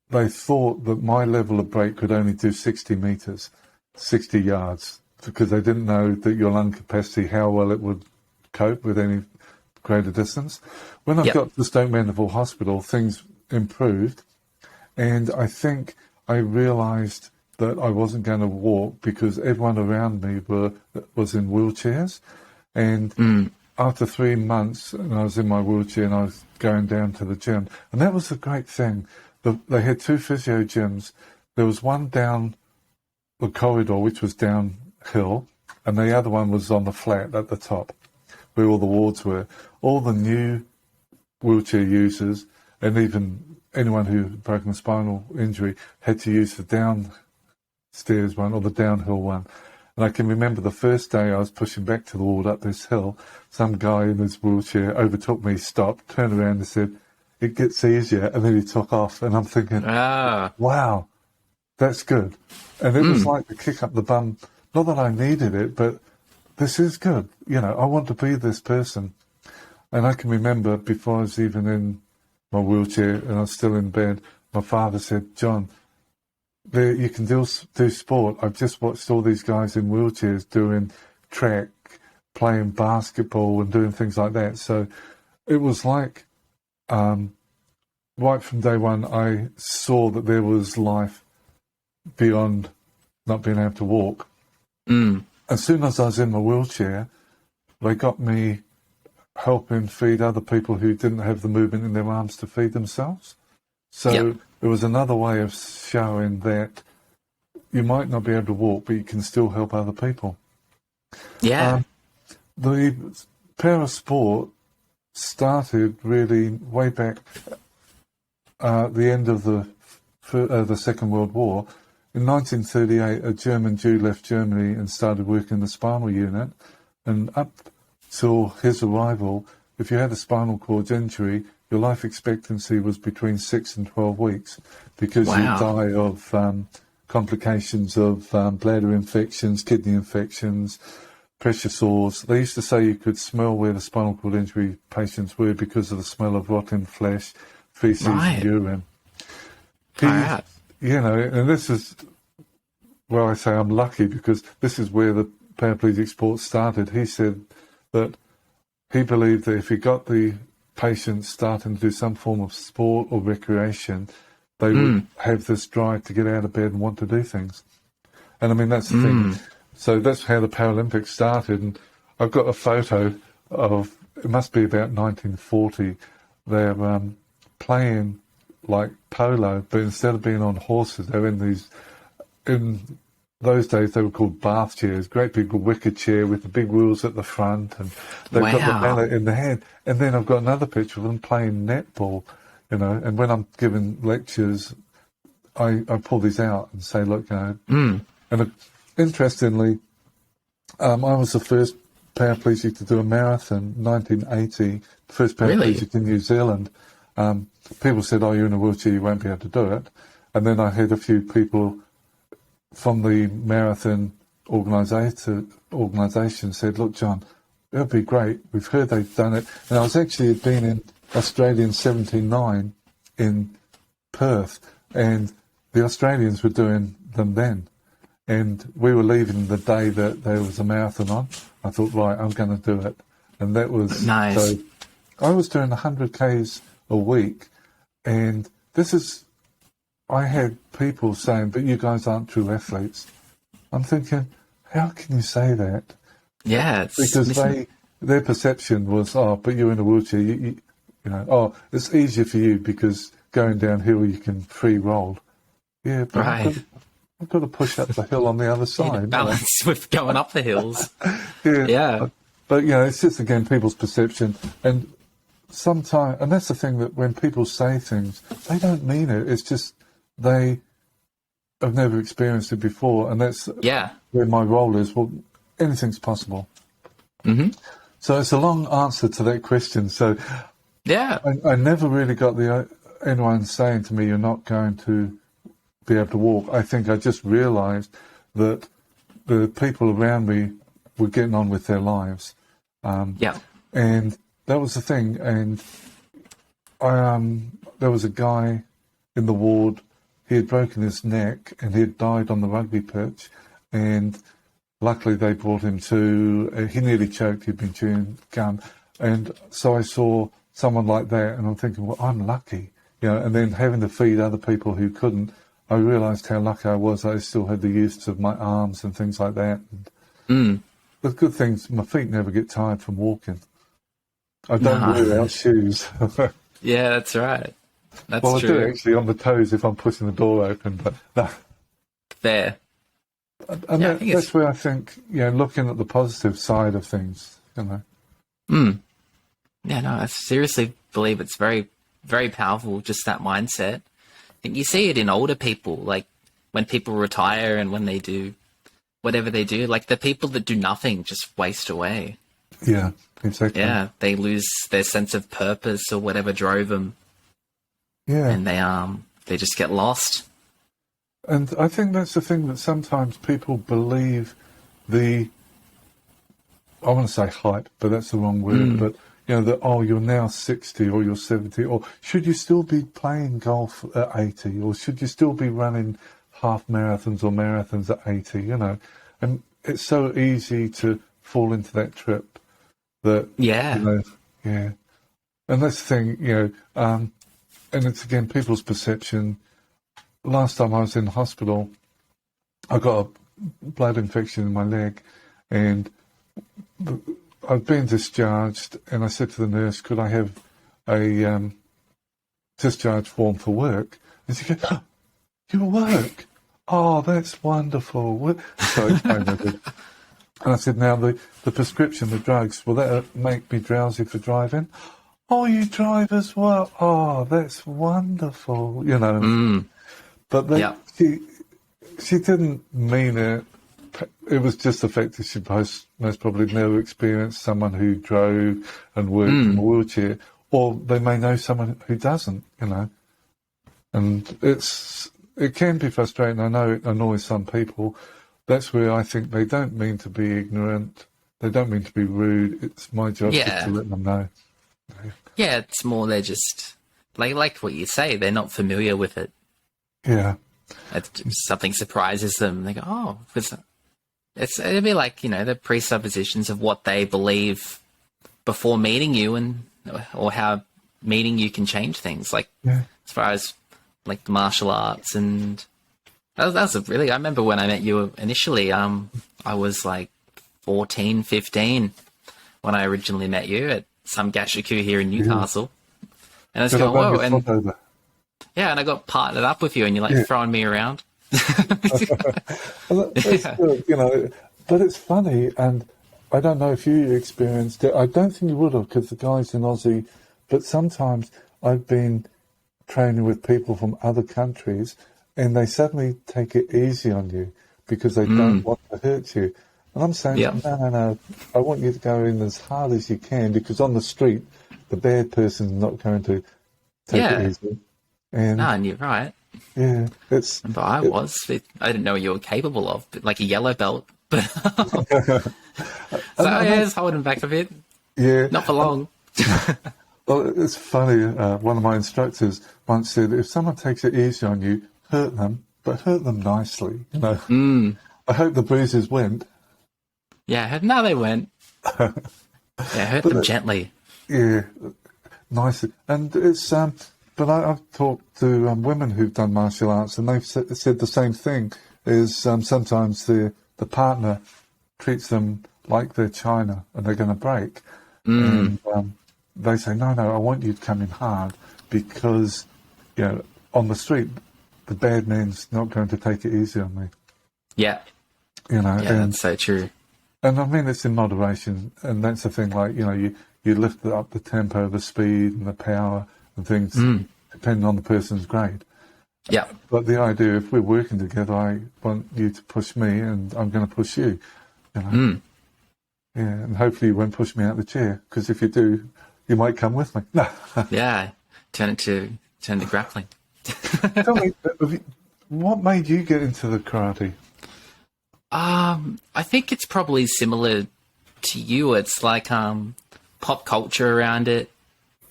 they thought that my level of break could only do 60 metres, 60 yards, because they didn't know that your lung capacity, how well it would cope with any greater distance. When I got to Stoke Mandeville Hospital, things improved, and I think I realised that I wasn't going to walk because everyone around me was in wheelchairs. And after 3 months, and I was in my wheelchair and I was going down to the gym. And that was the great thing. They had 2 physio gyms. There was one down the corridor, which was downhill, and the other one was on the flat at the top, where all the wards were. All the new wheelchair users, and even anyone who had broken spinal injury, had to use the downstairs one or the downhill one. And I can remember the first day I was pushing back to the ward up this hill, some guy in his wheelchair overtook me, stopped, turned around and said, "It gets easier," and then he took off. And I'm thinking, wow, that's good. And it was like the kick up the bum. Not that I needed it, but this is good. You know, I want to be this person. And I can remember before I was even in my wheelchair and I was still in bed, my father said, "John, you can do sport. I've just watched all these guys in wheelchairs doing track, playing basketball and doing things like that." So it was like, right from day one, I saw that there was life beyond not being able to walk. As soon as I was in my wheelchair, they got me helping feed other people who didn't have the movement in their arms to feed themselves. So it was another way of showing that you might not be able to walk, but you can still help other people. Yeah. The para sport started really way back at the end of the Second World War. In 1938, a German Jew left Germany and started working in the spinal unit. And up till his arrival, if you had a spinal cord injury, your life expectancy was between 6 and 12 weeks because you die of complications of bladder infections, kidney infections, pressure sores. They used to say you could smell where the spinal cord injury patients were because of the smell of rotten flesh, feces and urine. You know, and this is where I say I'm lucky because this is where the paraplegic sport started. He said that he believed that if he got the patients starting to do some form of sport or recreation, they would have this drive to get out of bed and want to do things. And I mean, that's the thing. So that's how the Paralympics started. And I've got a photo of, it must be about 1940, they're playing like polo, but instead of being on horses, they're in those days they were called bath chairs, great big wicker chair with the big wheels at the front, and they've got the mallet in the hand. And then I've got another picture of them playing netball, you know, and when I'm giving lectures, I pull these out and say, look, you know, and interestingly, I was the first paraplegic to do a marathon, 1980, first paraplegic in New Zealand. People said, oh, you're in a wheelchair, you won't be able to do it. And then I had a few people from the marathon organisation said, look, John, it would be great. We've heard they've done it. And I was actually had been in Australia in 1979 in Perth, and the Australians were doing them then. And we were leaving the day that there was a marathon on. I thought, right, I'm going to do it. And that was nice. So I was doing 100 Ks a week, and I had people saying, but you guys aren't true athletes. I'm thinking, how can you say that? Yeah, because their perception was, oh, but you're in a wheelchair, you know, oh, it's easier for you because going downhill you can free roll. Yeah, but I've got to push up the hill on the other side. Balance with going up the hills. Yeah. But, you know, it's just, again, people's perception. And sometimes, and that's the thing, that when people say things, they don't mean it. It's just they have never experienced it before. And that's where my role is. Well, anything's possible. Mm-hmm. So it's a long answer to that question. So I never really got anyone saying to me, you're not going to be able to walk. I think I just realised that the people around me were getting on with their lives. And that was the thing. And there was a guy in the ward, he had broken his neck and he had died on the rugby pitch. And luckily they brought him to, he nearly choked, he'd been chewing gum. And so I saw someone like that and I'm thinking, well, I'm lucky. You know, and then having to feed other people who couldn't, I realised how lucky I was. I still had the use of my arms and things like that. And the good things, my feet never get tired from walking. I don't wear out shoes. Yeah, that's right. That's true. true. I do actually on the toes if I'm pushing the door open, but no. Fair. And that's where I think, you know, looking at the positive side of things, you know. Yeah, no, I seriously believe it's very, very powerful, just that mindset. I think you see it in older people, like when people retire and when they do whatever they do, like the people that do nothing just waste away. Yeah, exactly. Yeah, they lose their sense of purpose or whatever drove them. Yeah. And they just get lost. And I think that's the thing, that sometimes people believe I want to say hype, but that's the wrong word, but you know, that, oh, you're now 60 or you're 70, or should you still be playing golf at 80, or should you still be running half marathons or marathons at 80, you know? And it's so easy to fall into that trip that, you know, and that's the thing, you know, and it's, again, people's perception. Last time I was in hospital, I got a blood infection in my leg, and I've been discharged, and I said to the nurse, could I have a discharge form for work? And she goes, oh, your work? Oh, that's wonderful. So I explained And I said, now the prescription, the drugs, will that make me drowsy for driving? Oh, you drive as well. Oh, that's wonderful. But Yeah. she didn't mean it. It was just the fact that she most probably never experienced someone who drove and worked in a wheelchair, or they may know someone who doesn't, And it can be frustrating. I know it annoys some people. That's where I think they don't mean to be ignorant. They don't mean to be rude. It's my job just to let them know. Yeah, it's more they're just, like what you say, they're not familiar with it. Yeah. Something surprises them. They go, oh, it'd be like, the presuppositions of what they believe before meeting you or how meeting you can change things. Like, as far as like the martial arts and that was really, I remember when I met you initially, I was like 14, 15 when I originally met you at some gashaku here in Newcastle. And I was going, whoa, and and I got partnered up with you and you're like throwing me around. Well, that's good, but it's funny, and I don't know if you experienced it. I don't think you would have, because the guy's in Aussie, but sometimes I've been training with people from other countries and they suddenly take it easy on you because they don't want to hurt you. And I'm saying, no, I want you to go in as hard as you can, because on the street, the bad person's not going to take it easy. And you're right. Yeah, but I didn't know what you were capable of, but like a yellow belt. But just holding back a bit. Yeah. Not for long. Well, it's funny. One of my instructors once said, if someone takes it easy on you, hurt them, but hurt them nicely. I hope the bruises went. Yeah, no, they went. Hurt them gently. Yeah, nicely. And it's but I've talked to women who've done martial arts, and they've said the same thing. Is sometimes the partner treats them like they're china and they're going to break, and they say, no, I want you to come in hard, because on the street the bad man's not going to take it easy on me. Yeah, that's so true. And I mean, it's in moderation, and that's the thing. Like you lift up the tempo, the speed, and the power and things, depending on the person's grade. Yeah. But the idea, if we're working together, I want you to push me, and I'm going to push you. Yeah, and hopefully you won't push me out the chair, because if you do, you might come with me. No. Yeah, turn to grappling. Tell me, what made you get into the karate? I think it's probably similar to you. It's like pop culture around it.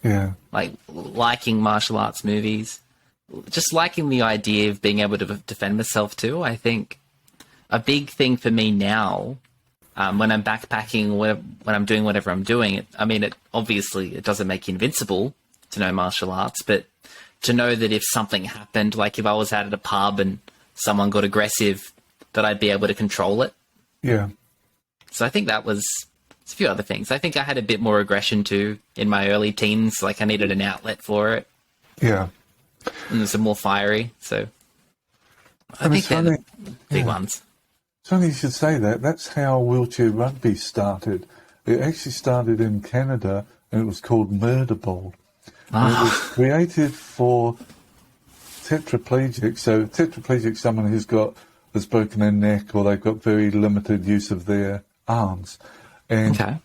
Yeah. Like liking martial arts movies. Just liking the idea of being able to defend myself too. I think a big thing for me now, when I'm backpacking, when I'm doing whatever I'm doing, it doesn't make you invincible to know martial arts, but to know that if something happened, like if I was out at a pub and someone got aggressive, that I'd be able to control it. Yeah. So I think that was a few other things. I think I had a bit more aggression too in my early teens. Like I needed an outlet for it. Yeah. And it was more fiery. So I think they're the big ones. It's funny you should say that. That's how wheelchair rugby started. It actually started in Canada, and it was called Marrable. And it was created for tetraplegics. So tetraplegic, someone who's broken their neck, or they've got very limited use of their arms. And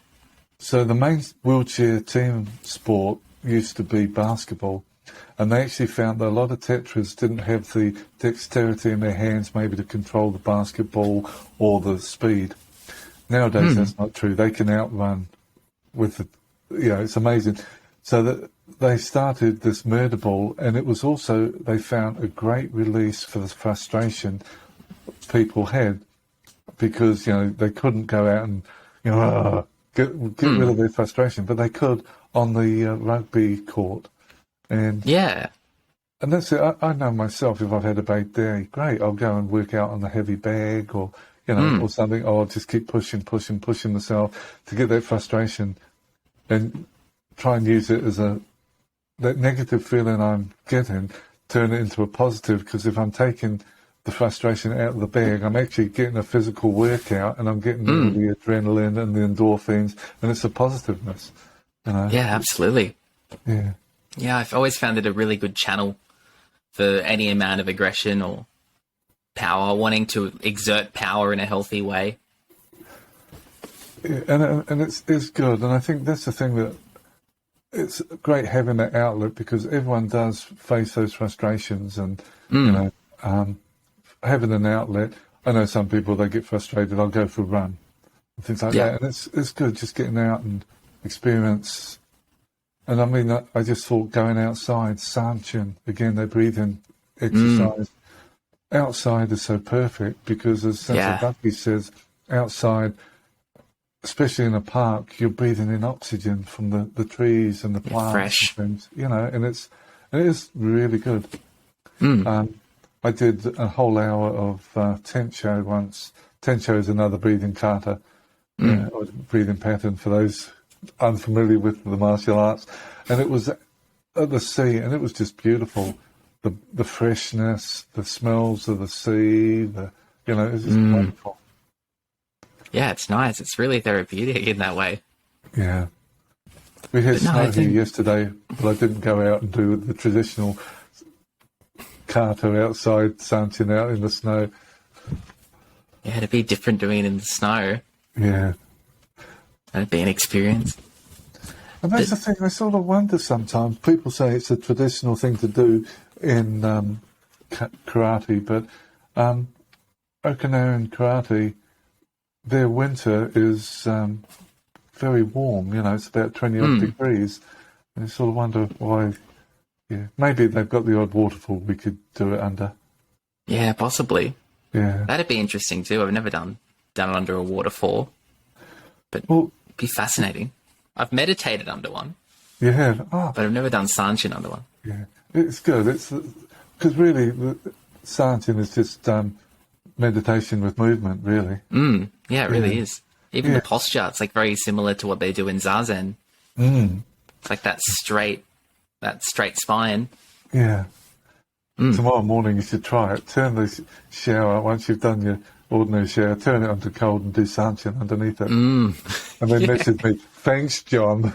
so the main wheelchair team sport used to be basketball. And they actually found that a lot of tetras didn't have the dexterity in their hands maybe to control the basketball or the speed. Nowadays, that's not true. They can outrun with the, it's amazing. So that they started this Marrable, and it was also, they found a great release for the frustration people had, because, they couldn't go out and, get rid of their frustration, but they could on the rugby court. And that's it. I know myself, if I've had a bad day, great, I'll go and work out on the heavy bag, or or something. Or I'll just keep pushing myself to get that frustration, and try and use it as that negative feeling I'm getting, turn it into a positive. Because if I'm taking the frustration out of the bag. I'm actually getting a physical workout, and I'm getting all the adrenaline and the endorphins, and it's a positiveness, you know. Yeah, absolutely. Yeah. Yeah, I've always found it a really good channel for any amount of aggression or power, wanting to exert power in a healthy way. Yeah, and it's good, and I think that's the thing, that it's great having that outlet, because everyone does face those frustrations, and you know, having an outlet. I know some people, they get frustrated, I'll go for a run and things like that, and it's good just getting out and experience. And I mean, I just thought going outside, Sanchin, again, they breathing exercise. Outside is so perfect, because as Sensei Bucky says, outside, especially in a park, you're breathing in oxygen from the trees and the plants fresh. and things, you know, and it is really good. I did a whole hour of tent show once. Tent show is another breathing kata, or breathing pattern for those unfamiliar with the martial arts, and it was at the sea, and it was just beautiful. The freshness, the smells of the sea, it was just wonderful. Yeah, it's nice. It's really therapeutic in that way. Yeah. We had snow here yesterday, but I didn't go out and do the traditional kata outside, Sanchin out in the snow. Yeah, it'd be different doing it in the snow. Yeah. That'd be an experience. And that's the thing, I sort of wonder sometimes. People say it's a traditional thing to do in karate, but Okinawan karate, their winter is very warm, it's about 20-odd degrees. And you sort of wonder why, maybe they've got the odd waterfall we could do it under. Yeah, possibly. Yeah. That'd be interesting too. I've never done it under a waterfall, but it'd be fascinating. I've meditated under one. You have? Oh. But I've never done Sanchin under one. Yeah, it's good. It's because really, Sanchin is just meditation with movement, really. Yeah, it really is. Even the posture, it's like very similar to what they do in Zazen. It's like that straight spine. Yeah. Tomorrow morning you should try it. Turn the shower, once you've done your ordinary shower, turn it onto cold and do Sanchin underneath it. And then message me, thanks, John.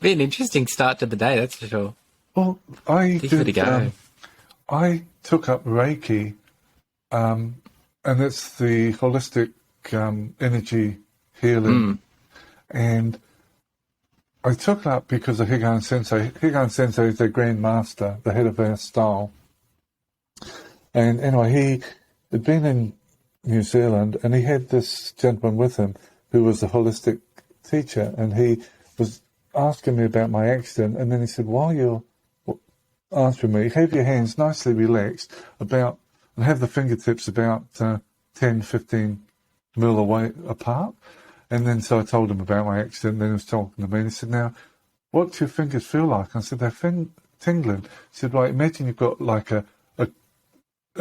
Be an interesting start to the day, that's for sure. Well, I took up Reiki, and it's the holistic energy healing. And I took it up because of Higan Sensei. Higan Sensei is their Grand Master, the head of our style. And anyway, he had been in New Zealand, and he had this gentleman with him who was a holistic teacher, and he was asking me about my accident, and then he said, while you're answering me, have your hands nicely relaxed and have the fingertips about 10, 15 mil away apart. And then so I told him about my accident, and then he was talking to me, and he said, now, what do your fingers feel like? And I said, they're tingling. He said, right, imagine you've got like a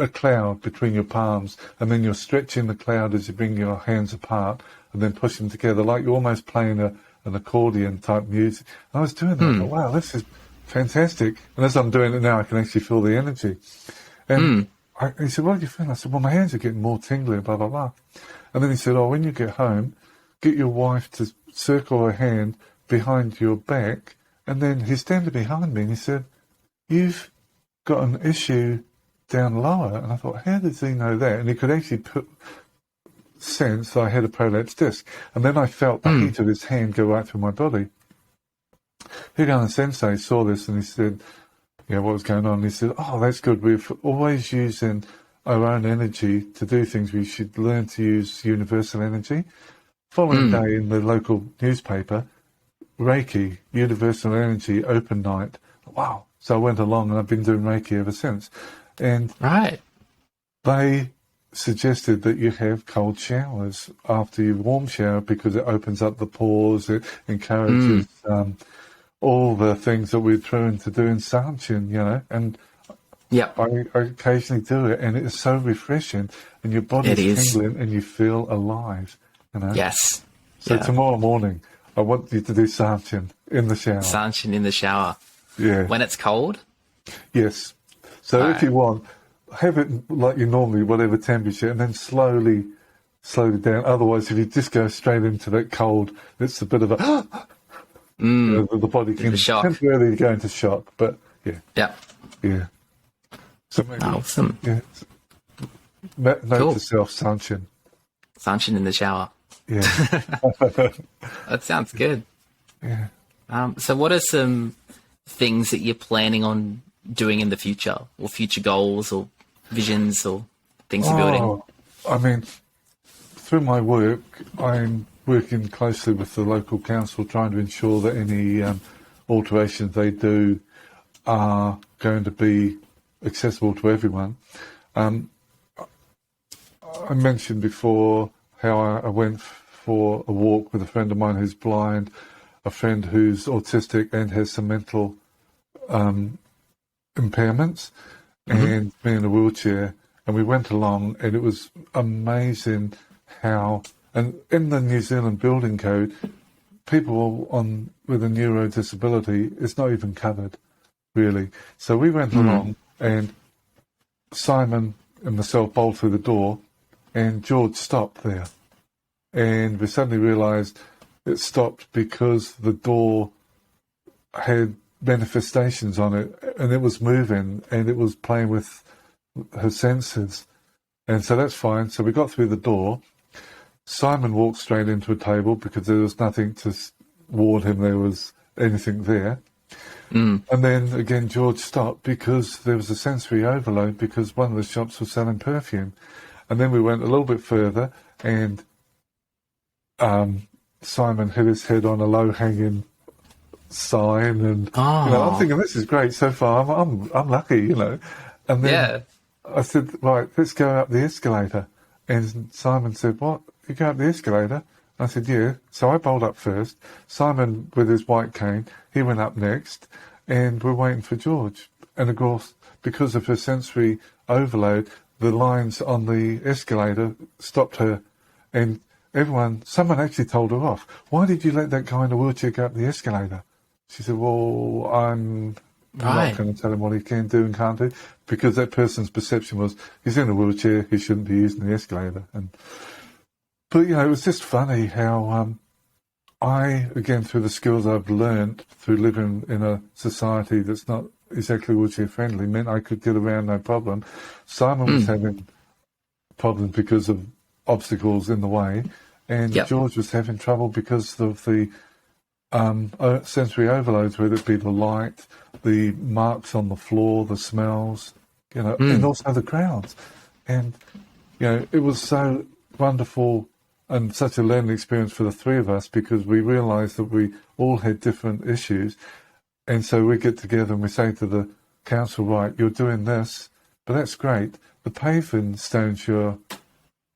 cloud between your palms, and then you're stretching the cloud as you bring your hands apart and then push them together, like you're almost playing an accordion type music. And I was doing that. I thought, wow, this is fantastic. And as I'm doing it now, I can actually feel the energy. And he said, what do you feel? I said, well, my hands are getting more tingly, blah, blah, blah. And then he said, when you get home, get your wife to circle her hand behind your back. And then he's standing behind me, and he said, you've got an issue down lower. And I thought, how does he know that? And he could actually sense I had a prolapsed disc. And then I felt the heat of his hand go right through my body. Higan Sensei saw this, and he said, what was going on? And he said, that's good. We're always using our own energy to do things. We should learn to use universal energy. Following day in the local newspaper, Reiki, universal energy, open night. Wow. So I went along, and I've been doing Reiki ever since. And they suggested that you have cold showers after you warm shower, because it opens up the pores, it encourages all the things that we're trained to do in Sanchin, and I occasionally do it, and it is so refreshing, and your body's tingling, and you feel alive, Yes. So tomorrow morning, I want you to do Sanchin in the shower. Sanchin in the shower. Yeah. When it's cold? Yes. So All if right. you want, have it like you normally, whatever temperature, and then slowly down. Otherwise, if you just go straight into that cold, it's a bit of a, the body Bit of a can shock. temporarily go into shock. But yeah, Yep. yeah. So maybe, Awesome. yeah. Note Cool. to self, sunshine. Sunshine in the shower. Yeah, That sounds good. yeah. So what are some things that you're planning on doing in the future, or future goals or visions or things you're building? Oh, I mean, through my work, I'm working closely with the local council, trying to ensure that any alterations they do are going to be accessible to everyone. I mentioned before how I went for a walk with a friend of mine who's blind, a friend who's autistic and has some mental impairments, and me in a wheelchair. And we went along, and it was amazing how, and in the New Zealand Building Code, people on with a neuro disability is not even covered, really. So we went along, and Simon and myself bowled through the door, and George stopped there. And we suddenly realised it stopped because the door had manifestations on it, and it was moving, and it was playing with her senses. And so that's fine. So we got through the door. Simon walked straight into a table because there was nothing to warn him there was anything there. And then again, George stopped because there was a sensory overload because one of the shops was selling perfume. And then we went a little bit further, and Simon hit his head on a low-hanging sign, and I'm thinking this is great so far. I'm lucky, And then I said, right, let's go up the escalator. And Simon said, what? You go up the escalator? I said, yeah. So I bowled up first. Simon, with his white cane, he went up next, and we're waiting for George. And of course, because of her sensory overload, the lines on the escalator stopped her, and someone actually told her off. Why did you let that guy in a wheelchair go up the escalator? She said, well, I'm not going to tell him what he can do and can't do, because that person's perception was he's in a wheelchair, he shouldn't be using the escalator. But it was just funny how I, again, through the skills I've learned through living in a society that's not exactly wheelchair friendly, meant I could get around no problem. Simon was having problems because of obstacles in the way, and George was having trouble because of the sensory overloads, whether it be the light, the marks on the floor, the smells, and also the crowds. And, it was so wonderful and such a learning experience for the three of us, because we realised that we all had different issues. And so we get together and we say to the council, right, you're doing this, but that's great. The paving stones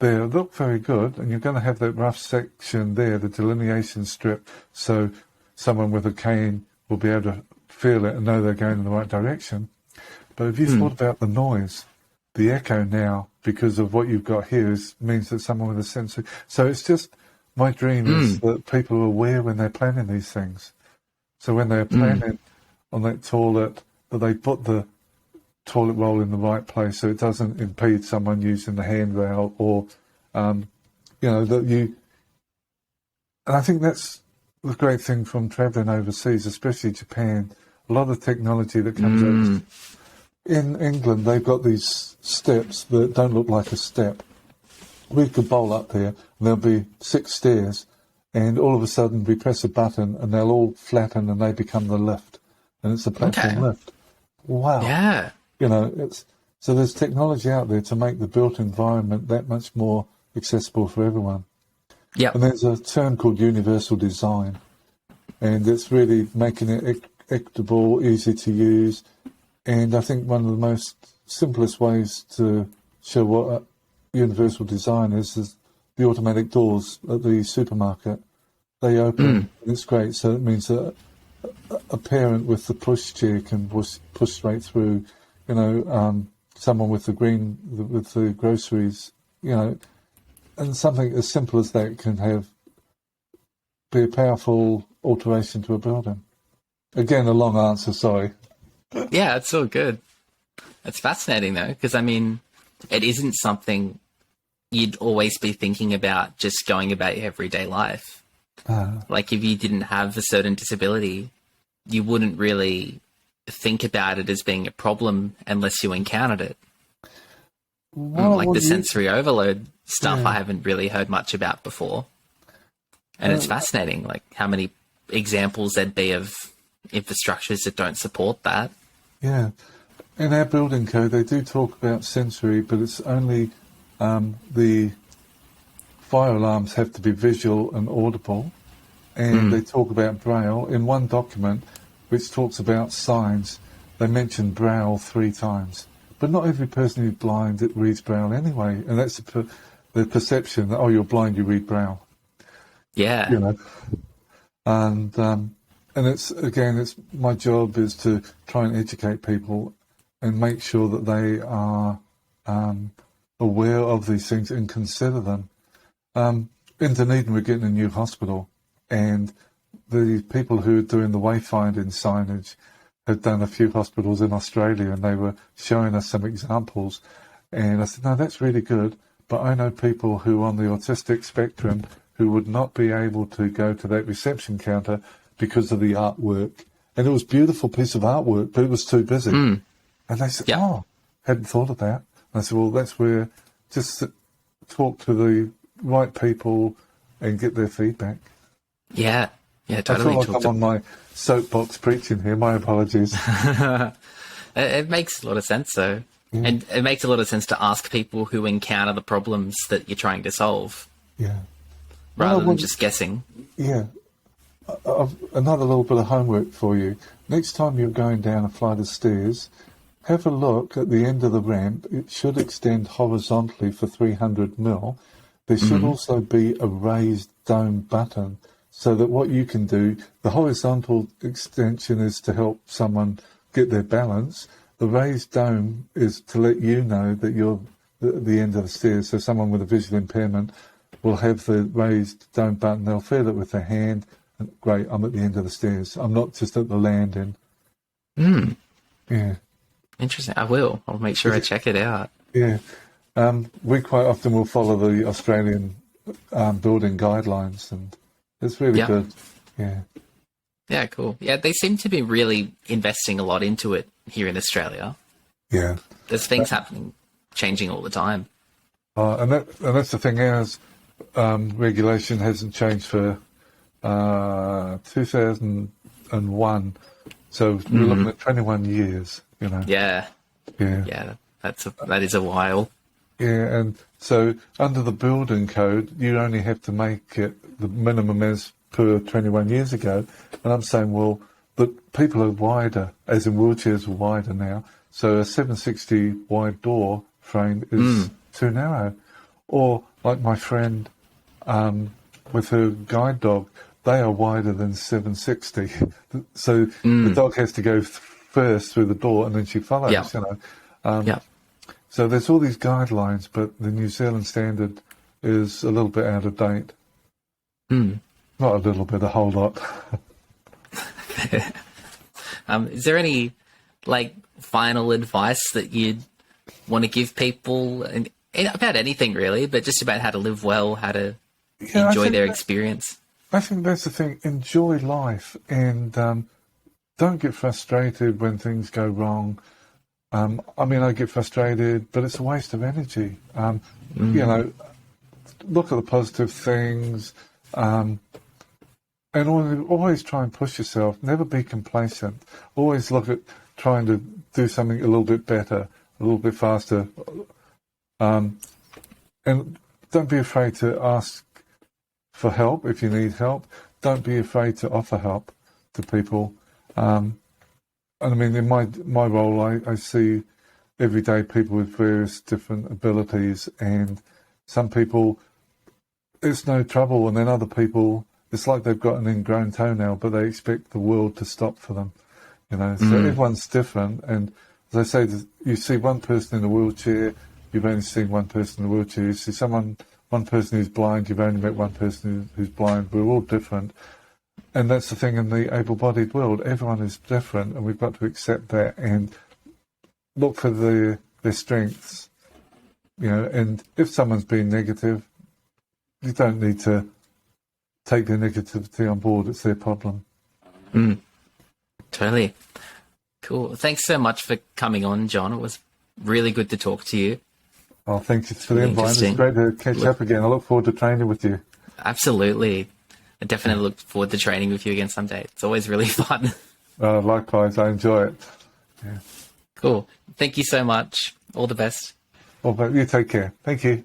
there look very good, and you're going to have that rough section there, the delineation strip, so someone with a cane will be able to feel it and know they're going in the right direction. But have you thought about the noise? The echo now, because of what you've got here, means that someone with a sensory... So it's just, my dream is that people are aware when they're planning these things. So when they're planning on that toilet, that they put the toilet roll in the right place so it doesn't impede someone using the handrail, or, that you... And I think that's the great thing from travelling overseas, especially Japan. A lot of technology that comes out. In England, they've got these steps that don't look like a step. We could bowl up there, and there'll be 6 stairs, and all of a sudden we press a button, and they'll all flatten, and they become the lift, and it's a platform lift. Wow. Yeah. So there's technology out there to make the built environment that much more accessible for everyone. Yeah. And there's a term called universal design, and it's really making it equitable, easy to use. And I think one of the most simplest ways to show what universal design is the automatic doors at the supermarket. They open, and it's great. So it means that a parent with the push chair can push straight through. Someone with the groceries. And something as simple as that can be a powerful alteration to a building. Again, a long answer. Sorry. Yeah, it's so good. It's fascinating though, because I mean, it isn't something you'd always be thinking about just going about your everyday life. Like if you didn't have a certain disability, you wouldn't really think about it as being a problem unless you encountered it. Like the sensory overload stuff, Yeah. I haven't really heard much about before. And it's fascinating, like how many examples there'd be of infrastructures that don't support that. Yeah. In our building code, they do talk about sensory, but it's only the fire alarms have to be visual and audible. And they talk about Braille. In one document, which talks about signs, they mention Braille 3 times. But not every person who's blind that reads Braille anyway. And that's the perception that, oh, you're blind, you read Braille. Yeah. You know. And it's, again, it's my job is to try and educate people and make sure that they are aware of these things and consider them. In Dunedin, we're getting a new hospital, and the people who are doing the wayfinding signage had done a few hospitals in Australia, and they were showing us some examples. And I said, no, that's really good, but I know people who are on the autistic spectrum who would not be able to go to that reception counter because of the artwork. And it was a beautiful piece of artwork, but it was too busy. And they said, oh, hadn't thought of that. And I said, well, that's where just talk to the right people and get their feedback. Yeah, totally. I feel like I'm on my soapbox preaching here. My apologies. It makes a lot of sense, though. And it makes a lot of sense to ask people who encounter the problems that you're trying to solve. Yeah. Rather than just guessing. Yeah. Another little bit of homework for you. Next time you're going down a flight of stairs, have a look at the end of the ramp. It should extend horizontally for 300 mil. There should also be a raised dome button so that what you can do, the horizontal extension is to help someone get their balance. The raised dome is to let you know that you're at the end of the stairs. So someone with a visual impairment will have the raised dome button. They'll feel it with their hand. Great, I'm at the end of the stairs. I'm not just at the landing. Yeah. Interesting. I'll make sure I check it out. Yeah. We quite often will follow the Australian building guidelines, and it's really good. Yeah. Yeah, cool. Yeah, they seem to be really investing a lot into it here in Australia. Yeah. There's things happening, changing all the time. And that's the thing. Ours regulation hasn't changed for 2001, so we're looking at 21 years. You know. Yeah. That is a while. Yeah, and so under the building code, you only have to make it the minimum as per 21 years ago. And I'm saying, well, the people are wider, as in wheelchairs are wider now. So a 760 wide door frame is too narrow. Or like my friend with her guide dog, they are wider than 760. So the dog has to go first through the door and then she follows, you know. So there's all these guidelines, but the New Zealand standard is a little bit out of date. Not a little bit, a whole lot. Is there any final advice that you'd want to give people and about anything really, but just about how to live well, how to enjoy their experience? I think that's the thing. Enjoy life and don't get frustrated when things go wrong. I mean, I get frustrated, but it's a waste of energy. You know, look at the positive things, and always try and push yourself. Never be complacent. Always look at trying to do something a little bit better, a little bit faster. And don't be afraid to ask for help if you need help. Don't be afraid to offer help to people. And I mean, in my role, I see everyday people with various different abilities, and some people, it's no trouble, and then other people, it's like they've got an ingrown toenail, but they expect the world to stop for them. You know, so everyone's different, and as I say, you see one person in a wheelchair, you've only seen one person in a wheelchair. You see one person who's blind, you've only met one person who's blind. We're all different. And that's the thing in the able-bodied world. Everyone is different, and we've got to accept that and look for their strengths, and if someone's being negative, you don't need to take their negativity on board. It's their problem. Totally. Cool. Thanks so much for coming on, John. It was really good to talk to you. Oh, thank you for the invite. It's great to catch up again. I look forward to training with you. Absolutely. I definitely look forward to training with you again someday. It's always really fun. Likewise, I enjoy it. Yeah. Cool. Thank you so much. All the best. Well, but you take care. Thank you.